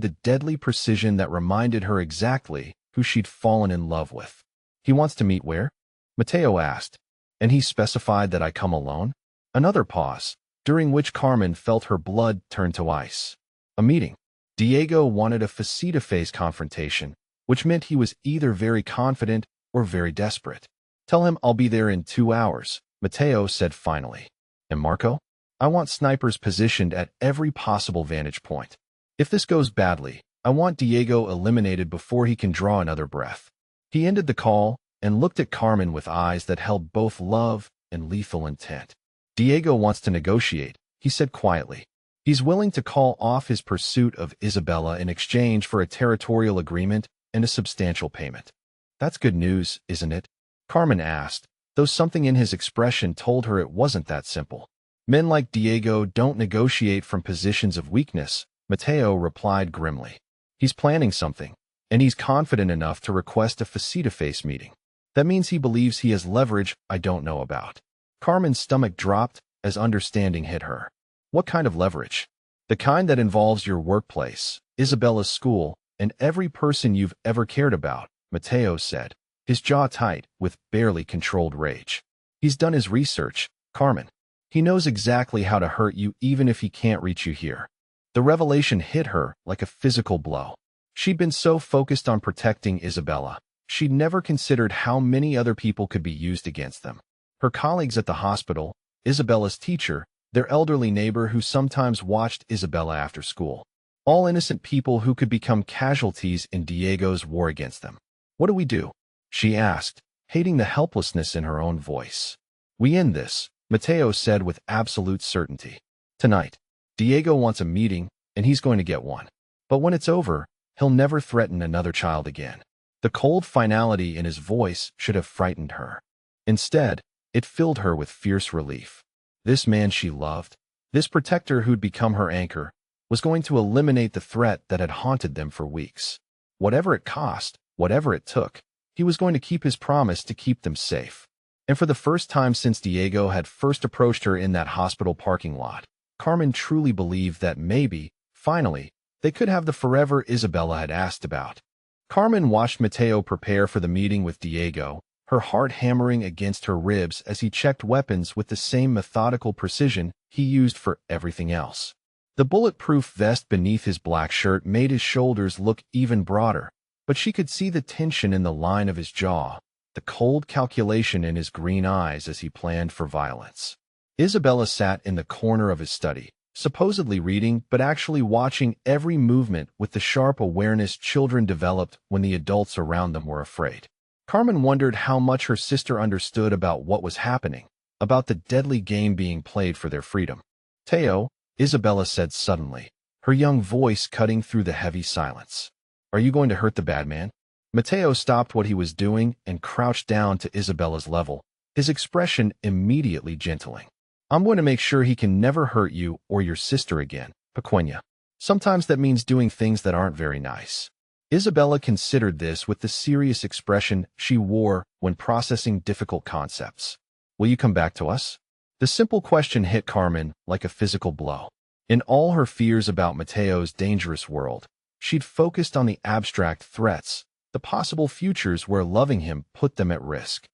the deadly precision that reminded her exactly who she'd fallen in love with. He wants to meet where? Mateo asked, and he specified that I come alone? Another pause, during which Carmen felt her blood turn to ice. A meeting. Diego wanted a face-to-face confrontation, which meant he was either very confident or very desperate. Tell him I'll be there in 2 hours, Mateo said finally. And Marco? I want snipers positioned at every possible vantage point. If this goes badly, I want Diego eliminated before he can draw another breath. He ended the call and looked at Carmen with eyes that held both love and lethal intent. Diego wants to negotiate, he said quietly. He's willing to call off his pursuit of Isabella in exchange for a territorial agreement and a substantial payment. That's good news, isn't it? Carmen asked, though something in his expression told her it wasn't that simple. Men like Diego don't negotiate from positions of weakness, Mateo replied grimly. He's planning something, and he's confident enough to request a face-to-face meeting. That means he believes he has leverage I don't know about. Carmen's stomach dropped as understanding hit her. What kind of leverage? The kind that involves your workplace, Isabella's school, and every person you've ever cared about, Mateo said, his jaw tight with barely controlled rage. He's done his research, Carmen. He knows exactly how to hurt you even if he can't reach you here. The revelation hit her like a physical blow. She'd been so focused on protecting Isabella, she'd never considered how many other people could be used against them. Her colleagues at the hospital, Isabella's teacher, their elderly neighbor who sometimes watched Isabella after school. All innocent people who could become casualties in Diego's war against them. What do we do? She asked, hating the helplessness in her own voice. We end this, Mateo said with absolute certainty. Tonight. Diego wants a meeting, and he's going to get one. But when it's over, he'll never threaten another child again. The cold finality in his voice should have frightened her. Instead, it filled her with fierce relief. This man she loved, this protector who'd become her anchor, was going to eliminate the threat that had haunted them for weeks. Whatever it cost, whatever it took, he was going to keep his promise to keep them safe. And for the first time since Diego had first approached her in that hospital parking lot, Carmen truly believed that maybe, finally, they could have the forever Isabella had asked about. Carmen watched Mateo prepare for the meeting with Diego, her heart hammering against her ribs as he checked weapons with the same methodical precision he used for everything else. The bulletproof vest beneath his black shirt made his shoulders look even broader, but she could see the tension in the line of his jaw, the cold calculation in his green eyes as he planned for violence. Isabella sat in the corner of his study, supposedly reading but actually watching every movement with the sharp awareness children developed when the adults around them were afraid. Carmen wondered how much her sister understood about what was happening, about the deadly game being played for their freedom. Teo, Isabella said suddenly, her young voice cutting through the heavy silence. Are you going to hurt the bad man? Mateo stopped what he was doing and crouched down to Isabella's level, his expression immediately gentling. I'm going to make sure he can never hurt you or your sister again, Pequeña. Sometimes that means doing things that aren't very nice. Isabella considered this with the serious expression she wore when processing difficult concepts. Will you come back to us? The simple question hit Carmen like a physical blow. In all her fears about Mateo's dangerous world, she'd focused on the abstract threats, the possible futures where loving him put them at risk.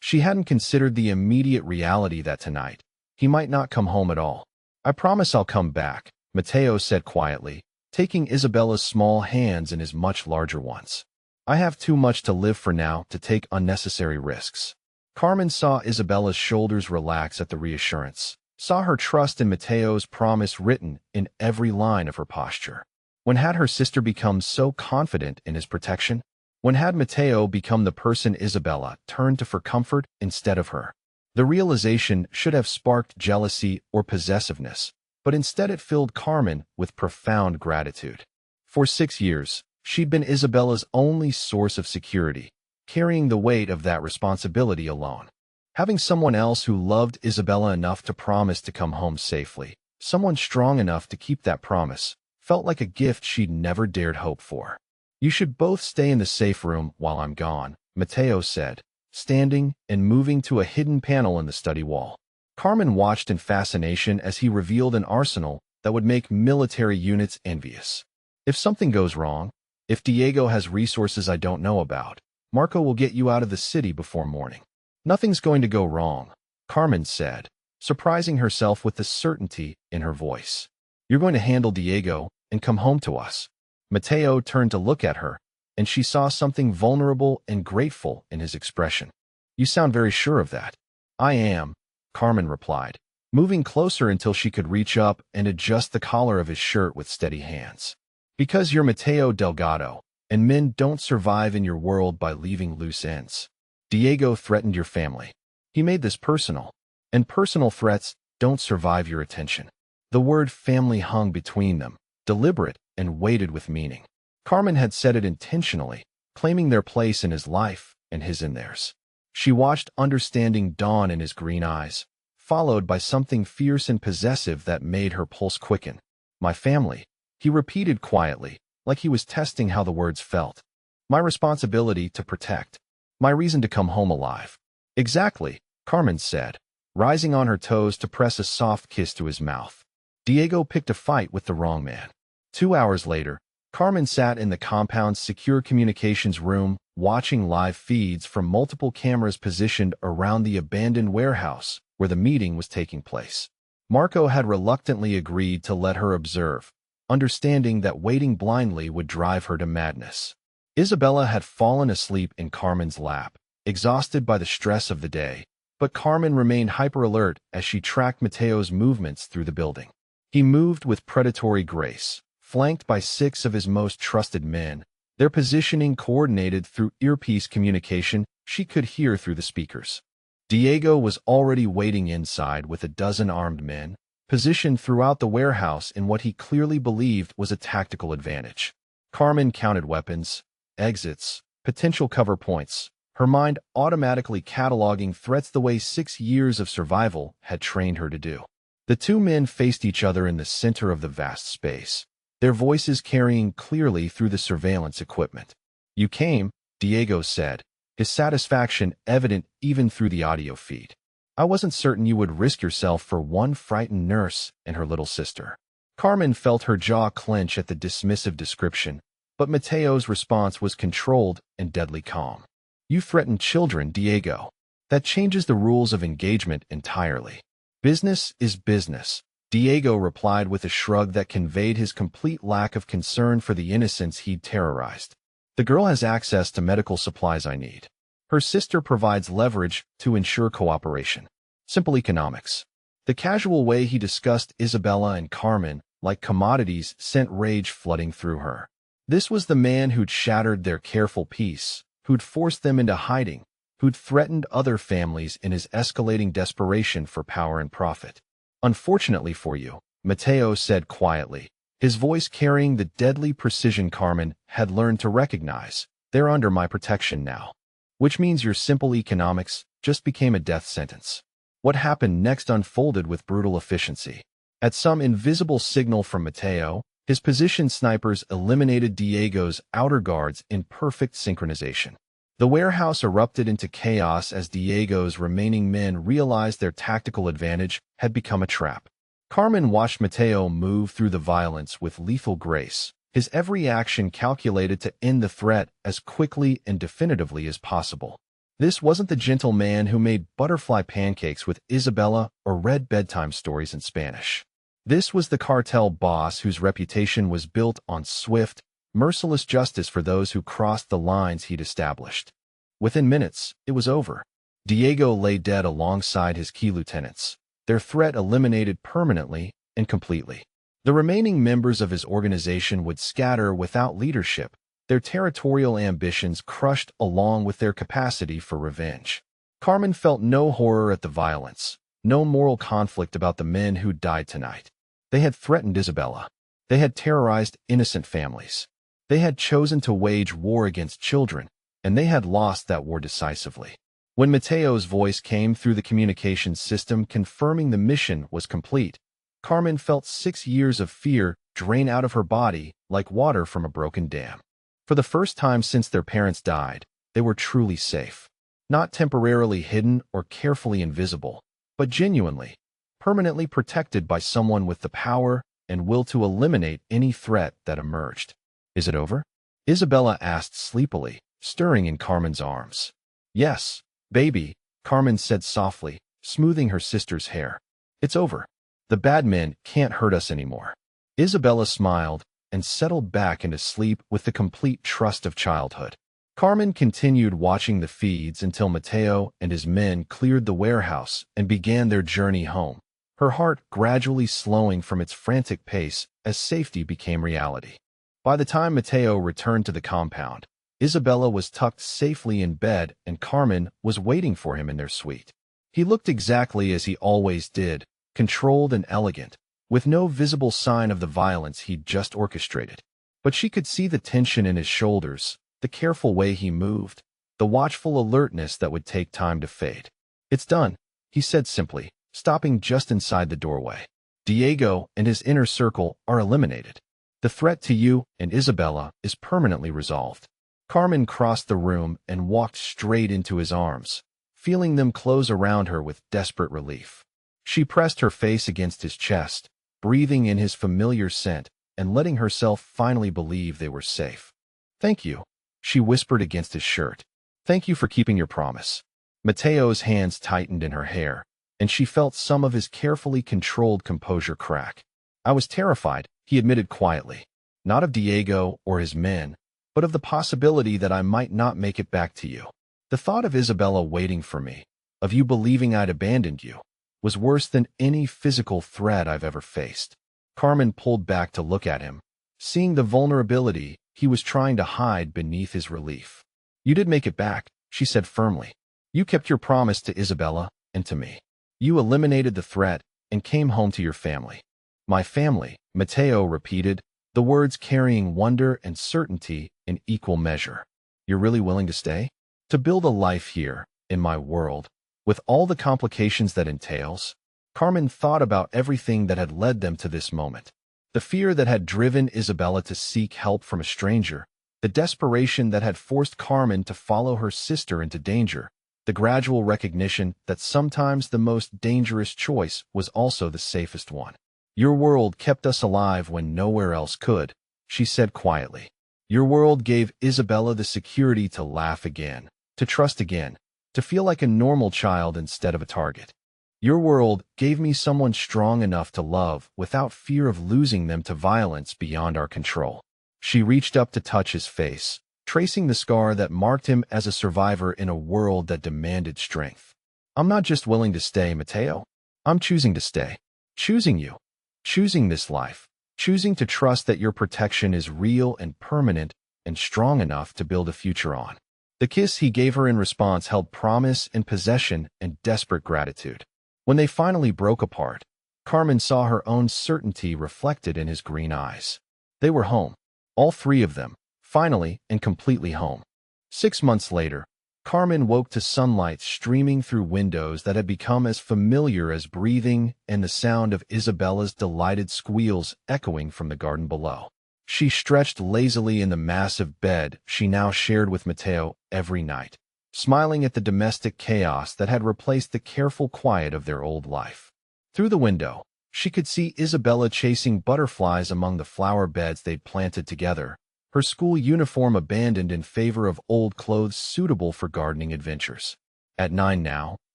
She hadn't considered the immediate reality that tonight, he might not come home at all. I promise I'll come back, Mateo said quietly, taking Isabella's small hands in his much larger ones. I have too much to live for now to take unnecessary risks. Carmen saw Isabella's shoulders relax at the reassurance, saw her trust in Mateo's promise written in every line of her posture. When had her sister become so confident in his protection? When had Mateo become the person Isabella turned to for comfort instead of her? The realization should have sparked jealousy or possessiveness, but instead it filled Carmen with profound gratitude. For 6 years, she'd been Isabella's only source of security, carrying the weight of that responsibility alone. Having someone else who loved Isabella enough to promise to come home safely, someone strong enough to keep that promise, felt like a gift she'd never dared hope for. You should both stay in the safe room while I'm gone, Mateo said, standing and moving to a hidden panel in the study wall. Carmen watched in fascination as he revealed an arsenal that would make military units envious. If something goes wrong, if Diego has resources I don't know about, Marco will get you out of the city before morning. Nothing's going to go wrong, Carmen said, surprising herself with the certainty in her voice. You're going to handle Diego and come home to us. Mateo turned to look at her, and she saw something vulnerable and grateful in his expression. You sound very sure of that. I am, Carmen replied, moving closer until she could reach up and adjust the collar of his shirt with steady hands. Because you're Mateo Delgado, and men don't survive in your world by leaving loose ends. Diego threatened your family. He made this personal, and personal threats don't survive your attention. The word family hung between them, deliberate and weighted with meaning. Carmen had said it intentionally, claiming their place in his life and his in theirs. She watched understanding dawn in his green eyes, followed by something fierce and possessive that made her pulse quicken. My family, he repeated quietly, like he was testing how the words felt. My responsibility to protect. My reason to come home alive. Exactly, Carmen said, rising on her toes to press a soft kiss to his mouth. Diego picked a fight with the wrong man. 2 hours later, Carmen sat in the compound's secure communications room, watching live feeds from multiple cameras positioned around the abandoned warehouse where the meeting was taking place. Marco had reluctantly agreed to let her observe, understanding that waiting blindly would drive her to madness. Isabella had fallen asleep in Carmen's lap, exhausted by the stress of the day, but Carmen remained hyper-alert as she tracked Mateo's movements through the building. He moved with predatory grace, flanked by 6 of his most trusted men, their positioning coordinated through earpiece communication she could hear through the speakers. Diego was already waiting inside with a dozen armed men, positioned throughout the warehouse in what he clearly believed was a tactical advantage. Carmen counted weapons, exits, potential cover points, her mind automatically cataloging threats the way 6 years of survival had trained her to do. The 2 men faced each other in the center of the vast space, their voices carrying clearly through the surveillance equipment. "You came," Diego said, his satisfaction evident even through the audio feed. "I wasn't certain you would risk yourself for one frightened nurse and her little sister." Carmen felt her jaw clench at the dismissive description, but Mateo's response was controlled and deadly calm. "You threatened children, Diego. That changes the rules of engagement entirely. Business is business," Diego replied with a shrug that conveyed his complete lack of concern for the innocents he'd terrorized. "The girl has access to medical supplies I need. Her sister provides leverage to ensure cooperation. Simple economics." The casual way he discussed Isabella and Carmen like commodities sent rage flooding through her. This was the man who'd shattered their careful peace, who'd forced them into hiding, who'd threatened other families in his escalating desperation for power and profit. "Unfortunately for you," Mateo said quietly, his voice carrying the deadly precision Carmen had learned to recognize, "they're under my protection now. Which means your simple economics just became a death sentence." What happened next unfolded with brutal efficiency. At some invisible signal from Mateo, his position snipers eliminated Diego's outer guards in perfect synchronization. The warehouse erupted into chaos as Diego's remaining men realized their tactical advantage had become a trap. Carmen watched Mateo move through the violence with lethal grace, his every action calculated to end the threat as quickly and definitively as possible. This wasn't the gentle man who made butterfly pancakes with Isabella or read bedtime stories in Spanish. This was the cartel boss whose reputation was built on swift, merciless justice for those who crossed the lines he'd established. Within minutes, it was over. Diego lay dead alongside his key lieutenants, their threat eliminated permanently and completely. The remaining members of his organization would scatter without leadership, their territorial ambitions crushed along with their capacity for revenge. Carmen felt no horror at the violence, no moral conflict about the men who died tonight. They had threatened Isabella. They had terrorized innocent families. They had chosen to wage war against children, and they had lost that war decisively. When Mateo's voice came through the communications system confirming the mission was complete, Carmen felt 6 years of fear drain out of her body like water from a broken dam. For the first time since their parents died, they were truly safe. Not temporarily hidden or carefully invisible, but genuinely, permanently protected by someone with the power and will to eliminate any threat that emerged. "Is it over?" Isabella asked sleepily, stirring in Carmen's arms. "Yes, baby," Carmen said softly, smoothing her sister's hair. "It's over. The bad men can't hurt us anymore." Isabella smiled and settled back into sleep with the complete trust of childhood. Carmen continued watching the feeds until Mateo and his men cleared the warehouse and began their journey home, her heart gradually slowing from its frantic pace as safety became reality. By the time Mateo returned to the compound, Isabella was tucked safely in bed and Carmen was waiting for him in their suite. He looked exactly as he always did, controlled and elegant, with no visible sign of the violence he'd just orchestrated. But she could see the tension in his shoulders, the careful way he moved, the watchful alertness that would take time to fade. "It's done," he said simply, stopping just inside the doorway. "Diego and his inner circle are eliminated. The threat to you and Isabella is permanently resolved." Carmen crossed the room and walked straight into his arms, feeling them close around her with desperate relief. She pressed her face against his chest, breathing in his familiar scent and letting herself finally believe they were safe. "Thank you," she whispered against his shirt. "Thank you for keeping your promise." Mateo's hands tightened in her hair, and she felt some of his carefully controlled composure crack. "I was terrified," he admitted quietly, "not of Diego or his men, but of the possibility that I might not make it back to you. The thought of Isabella waiting for me, of you believing I'd abandoned you, was worse than any physical threat I've ever faced." Carmen pulled back to look at him, seeing the vulnerability he was trying to hide beneath his relief. "You did make it back," she said firmly. "You kept your promise to Isabella and to me. You eliminated the threat and came home to your family." "My family," Mateo repeated, the words carrying wonder and certainty in equal measure. "You're really willing to stay? To build a life here, in my world, with all the complications that entails?" Carmen thought about everything that had led them to this moment. The fear that had driven Isabella to seek help from a stranger, the desperation that had forced Carmen to follow her sister into danger, the gradual recognition that sometimes the most dangerous choice was also the safest one. "Your world kept us alive when nowhere else could," she said quietly. "Your world gave Isabella the security to laugh again, to trust again, to feel like a normal child instead of a target. Your world gave me someone strong enough to love without fear of losing them to violence beyond our control." She reached up to touch his face, tracing the scar that marked him as a survivor in a world that demanded strength. "I'm not just willing to stay, Mateo. I'm choosing to stay. Choosing you. Choosing this life. Choosing to trust that your protection is real and permanent and strong enough to build a future on." The kiss he gave her in response held promise and possession and desperate gratitude. When they finally broke apart, Carmen saw her own certainty reflected in his green eyes. They were home, all three of them, finally and completely home. 6 months later, Carmen woke to sunlight streaming through windows that had become as familiar as breathing and the sound of Isabella's delighted squeals echoing from the garden below. She stretched lazily in the massive bed she now shared with Mateo every night, smiling at the domestic chaos that had replaced the careful quiet of their old life. Through the window, she could see Isabella chasing butterflies among the flower beds they'd planted together, her school uniform abandoned in favor of old clothes suitable for gardening adventures. At 9 now,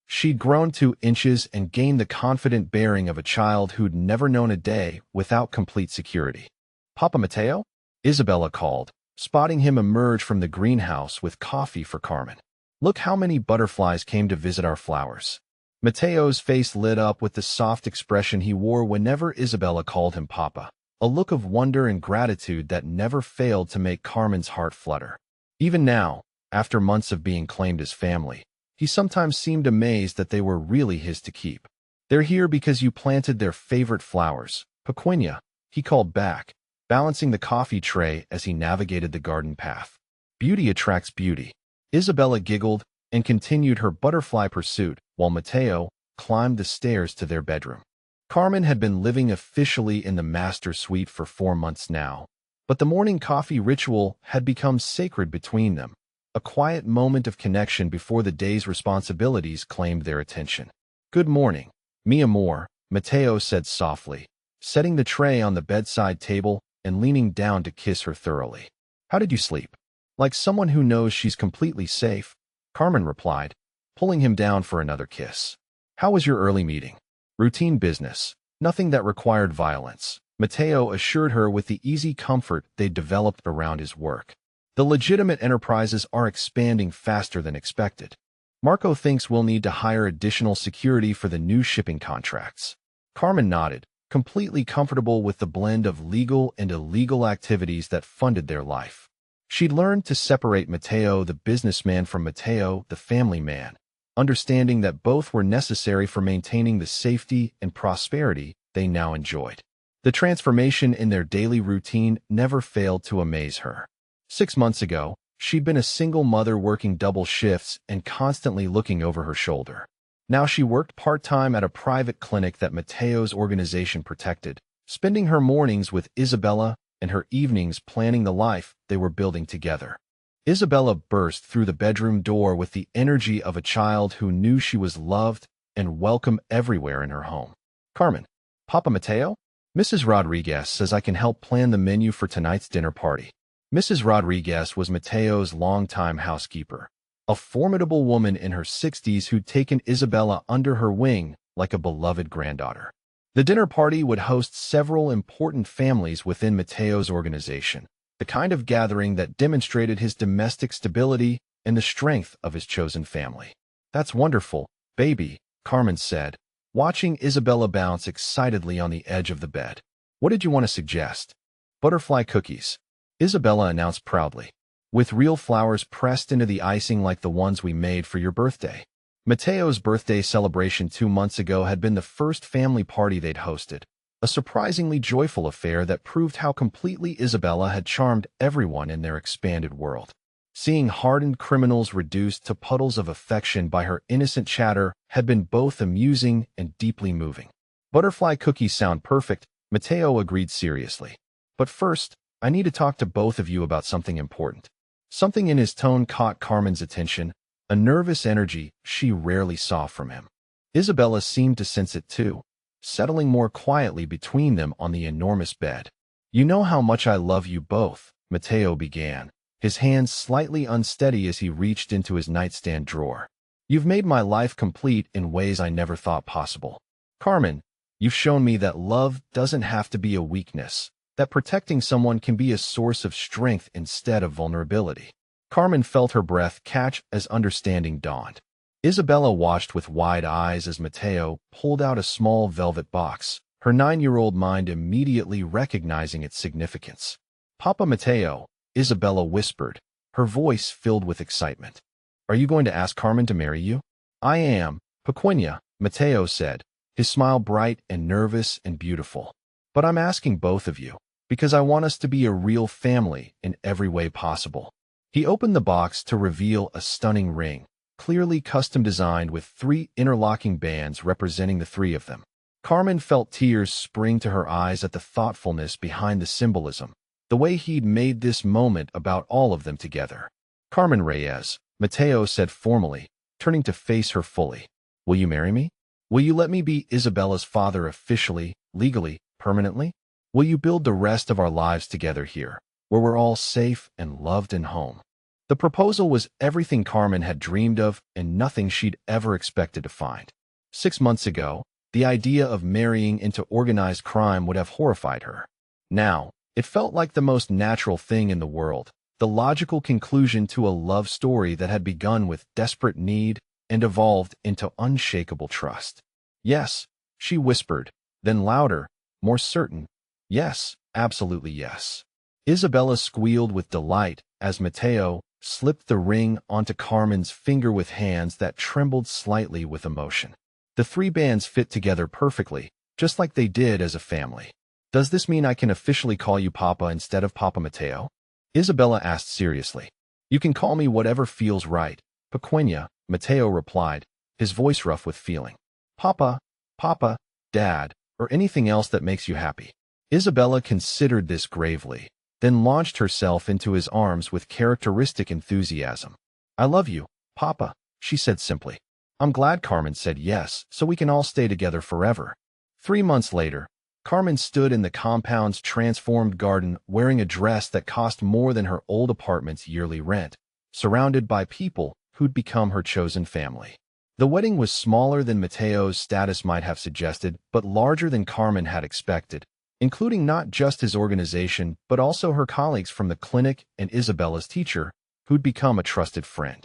she'd grown 2 inches and gained the confident bearing of a child who'd never known a day without complete security. "Papa Mateo?" Isabella called, spotting him emerge from the greenhouse with coffee for Carmen. "Look how many butterflies came to visit our flowers." Mateo's face lit up with the soft expression he wore whenever Isabella called him Papa, a look of wonder and gratitude that never failed to make Carmen's heart flutter. Even now, after months of being claimed as family, he sometimes seemed amazed that they were really his to keep. "They're here because you planted their favorite flowers, Pequeña," he called back, balancing the coffee tray as he navigated the garden path. "Beauty attracts beauty." Isabella giggled and continued her butterfly pursuit while Mateo climbed the stairs to their bedroom. Carmen had been living officially in the master suite for 4 months now, but the morning coffee ritual had become sacred between them, a quiet moment of connection before the day's responsibilities claimed their attention. "Good morning, mi amor," Mateo said softly, setting the tray on the bedside table and leaning down to kiss her thoroughly. "How did you sleep?" "Like someone who knows she's completely safe," Carmen replied, pulling him down for another kiss. "How was your early meeting?" "Routine business, nothing that required violence," Mateo assured her with the easy comfort they'd developed around his work. "The legitimate enterprises are expanding faster than expected. Marco thinks we'll need to hire additional security for the new shipping contracts." Carmen nodded, completely comfortable with the blend of legal and illegal activities that funded their life. She'd learned to separate Mateo the businessman from Mateo the family man, understanding that both were necessary for maintaining the safety and prosperity they now enjoyed. The transformation in their daily routine never failed to amaze her. 6 months ago, she'd been a single mother working double shifts and constantly looking over her shoulder. Now she worked part-time at a private clinic that Mateo's organization protected, spending her mornings with Isabella and her evenings planning the life they were building together. Isabella burst through the bedroom door with the energy of a child who knew she was loved and welcome everywhere in her home. "Carmen, Papa Mateo? Mrs. Rodriguez says I can help plan the menu for tonight's dinner party." Mrs. Rodriguez was Mateo's longtime housekeeper, a formidable woman in her 60s who'd taken Isabella under her wing like a beloved granddaughter. The dinner party would host several important families within Mateo's organization, the kind of gathering that demonstrated his domestic stability and the strength of his chosen family. "That's wonderful, baby," Carmen said, watching Isabella bounce excitedly on the edge of the bed. "What did you want to suggest?" "Butterfly cookies," Isabella announced proudly, "with real flowers pressed into the icing like the ones we made for your birthday." Mateo's birthday celebration 2 months ago had been the first family party they'd hosted, a surprisingly joyful affair that proved how completely Isabella had charmed everyone in their expanded world. Seeing hardened criminals reduced to puddles of affection by her innocent chatter had been both amusing and deeply moving. "Butterfly cookies sound perfect," Mateo agreed seriously. "But first, I need to talk to both of you about something important." Something in his tone caught Carmen's attention, a nervous energy she rarely saw from him. Isabella seemed to sense it too, settling more quietly between them on the enormous bed. "You know how much I love you both," Mateo began, his hands slightly unsteady as he reached into his nightstand drawer. "You've made my life complete in ways I never thought possible. Carmen, you've shown me that love doesn't have to be a weakness, that protecting someone can be a source of strength instead of vulnerability." Carmen felt her breath catch as understanding dawned. Isabella watched with wide eyes as Mateo pulled out a small velvet box, her 9-year-old mind immediately recognizing its significance. "Papa Mateo," Isabella whispered, her voice filled with excitement. "Are you going to ask Carmen to marry you?" "I am, Pequeña," Mateo said, his smile bright and nervous and beautiful. "But I'm asking both of you, because I want us to be a real family in every way possible." He opened the box to reveal a stunning ring, clearly custom designed with 3 interlocking bands representing the 3 of them. Carmen felt tears spring to her eyes at the thoughtfulness behind the symbolism, the way he'd made this moment about all of them together. "Carmen Reyes," Mateo said formally, turning to face her fully. "Will you marry me? Will you let me be Isabella's father officially, legally, permanently? Will you build the rest of our lives together here, where we're all safe and loved and home?" The proposal was everything Carmen had dreamed of and nothing she'd ever expected to find. 6 months ago, the idea of marrying into organized crime would have horrified her. Now, it felt like the most natural thing in the world, the logical conclusion to a love story that had begun with desperate need and evolved into unshakable trust. "Yes," she whispered, then louder, more certain. "Yes, absolutely yes." Isabella squealed with delight as Mateo slipped the ring onto Carmen's finger with hands that trembled slightly with emotion. The 3 bands fit together perfectly, just like they did as a family. "Does this mean I can officially call you Papa instead of Papa Mateo?" Isabella asked seriously. "You can call me whatever feels right, Pequeña," Mateo replied, his voice rough with feeling. "Papa, Papa, Dad, or anything else that makes you happy." Isabella considered this gravely, then launched herself into his arms with characteristic enthusiasm. "I love you, Papa," she said simply. "I'm glad Carmen said yes, so we can all stay together forever." 3 months later, Carmen stood in the compound's transformed garden wearing a dress that cost more than her old apartment's yearly rent, surrounded by people who'd become her chosen family. The wedding was smaller than Mateo's status might have suggested, but larger than Carmen had expected, including not just his organization, but also her colleagues from the clinic and Isabella's teacher, who'd become a trusted friend.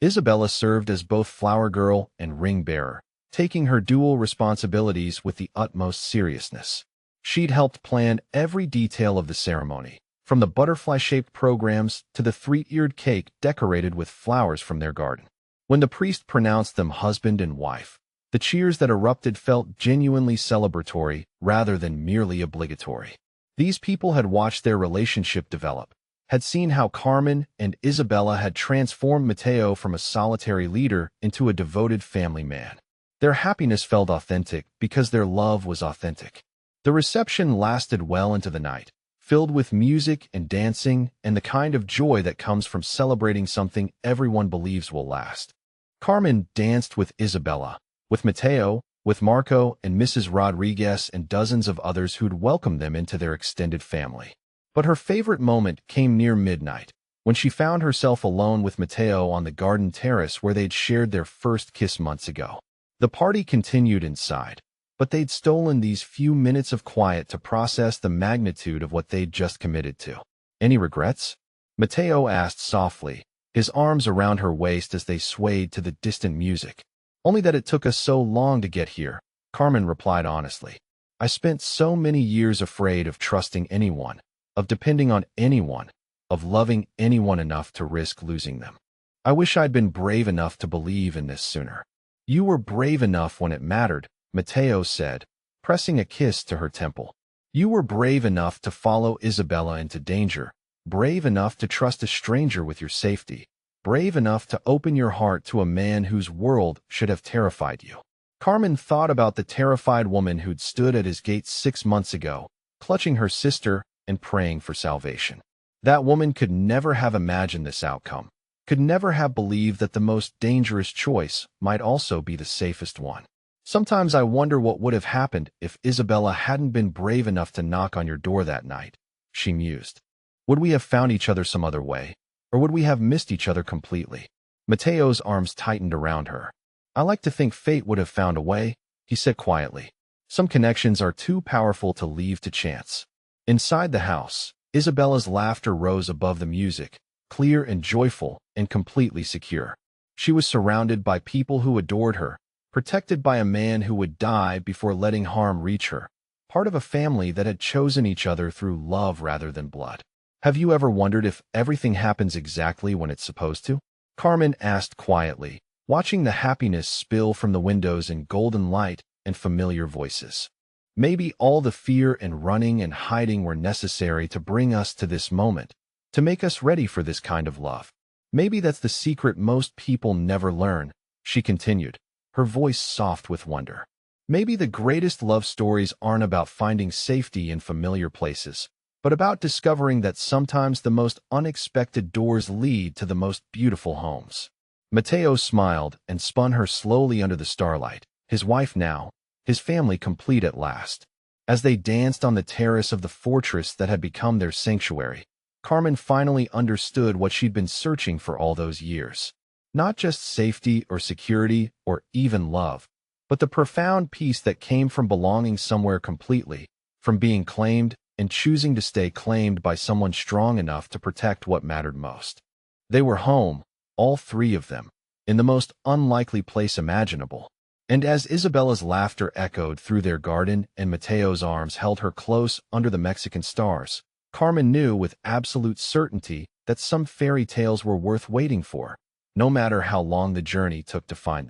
Isabella served as both flower girl and ring bearer, taking her dual responsibilities with the utmost seriousness. She'd helped plan every detail of the ceremony, from the butterfly-shaped programs to the 3-eared cake decorated with flowers from their garden. When the priest pronounced them husband and wife, The cheers that erupted felt genuinely celebratory rather than merely obligatory. These people had watched their relationship develop, had seen how Carmen and Isabella had transformed Mateo from a solitary leader into a devoted family man. Their happiness felt authentic because their love was authentic. The reception lasted well into the night, filled with music and dancing and the kind of joy that comes from celebrating something everyone believes will last. Carmen danced with Isabella, with Mateo, with Marco and Mrs. Rodriguez and dozens of others who'd welcomed them into their extended family. But her favorite moment came near midnight, when she found herself alone with Mateo on the garden terrace where they'd shared their first kiss months ago. The party continued inside, but they'd stolen these few minutes of quiet to process the magnitude of what they'd just committed to. "Any regrets?" Mateo asked softly, his arms around her waist as they swayed to the distant music. "Only that it took us so long to get here," Carmen replied honestly. "I spent so many years afraid of trusting anyone, of depending on anyone, of loving anyone enough to risk losing them. I wish I'd been brave enough to believe in this sooner." "You were brave enough when it mattered," Mateo said, pressing a kiss to her temple. "You were brave enough to follow Isabella into danger, brave enough to trust a stranger with your safety, brave enough to open your heart to a man whose world should have terrified you." Carmen thought about the terrified woman who'd stood at his gate 6 months ago, clutching her sister and praying for salvation. That woman could never have imagined this outcome, could never have believed that the most dangerous choice might also be the safest one. "Sometimes I wonder what would have happened if Isabella hadn't been brave enough to knock on your door that night," she mused. "Would we have found each other some other way? Or would we have missed each other completely?" Mateo's arms tightened around her. "I like to think fate would have found a way," he said quietly. "Some connections are too powerful to leave to chance." Inside the house, Isabella's laughter rose above the music, clear and joyful and completely secure. She was surrounded by people who adored her, protected by a man who would die before letting harm reach her, part of a family that had chosen each other through love rather than blood. "Have you ever wondered if everything happens exactly when it's supposed to?" Carmen asked quietly, watching the happiness spill from the windows in golden light and familiar voices. "Maybe all the fear and running and hiding were necessary to bring us to this moment, to make us ready for this kind of love. Maybe that's the secret most people never learn," she continued, her voice soft with wonder. "Maybe the greatest love stories aren't about finding safety in familiar places, but about discovering that sometimes the most unexpected doors lead to the most beautiful homes." Mateo smiled and spun her slowly under the starlight, his wife now, his family complete at last. As they danced on the terrace of the fortress that had become their sanctuary, Carmen finally understood what she'd been searching for all those years. Not just safety or security or even love, but the profound peace that came from belonging somewhere completely, from being claimed and choosing to stay claimed by someone strong enough to protect what mattered most. They were home, all three of them, in the most unlikely place imaginable. And as Isabella's laughter echoed through their garden and Mateo's arms held her close under the Mexican stars, Carmen knew with absolute certainty that some fairy tales were worth waiting for, no matter how long the journey took to find them.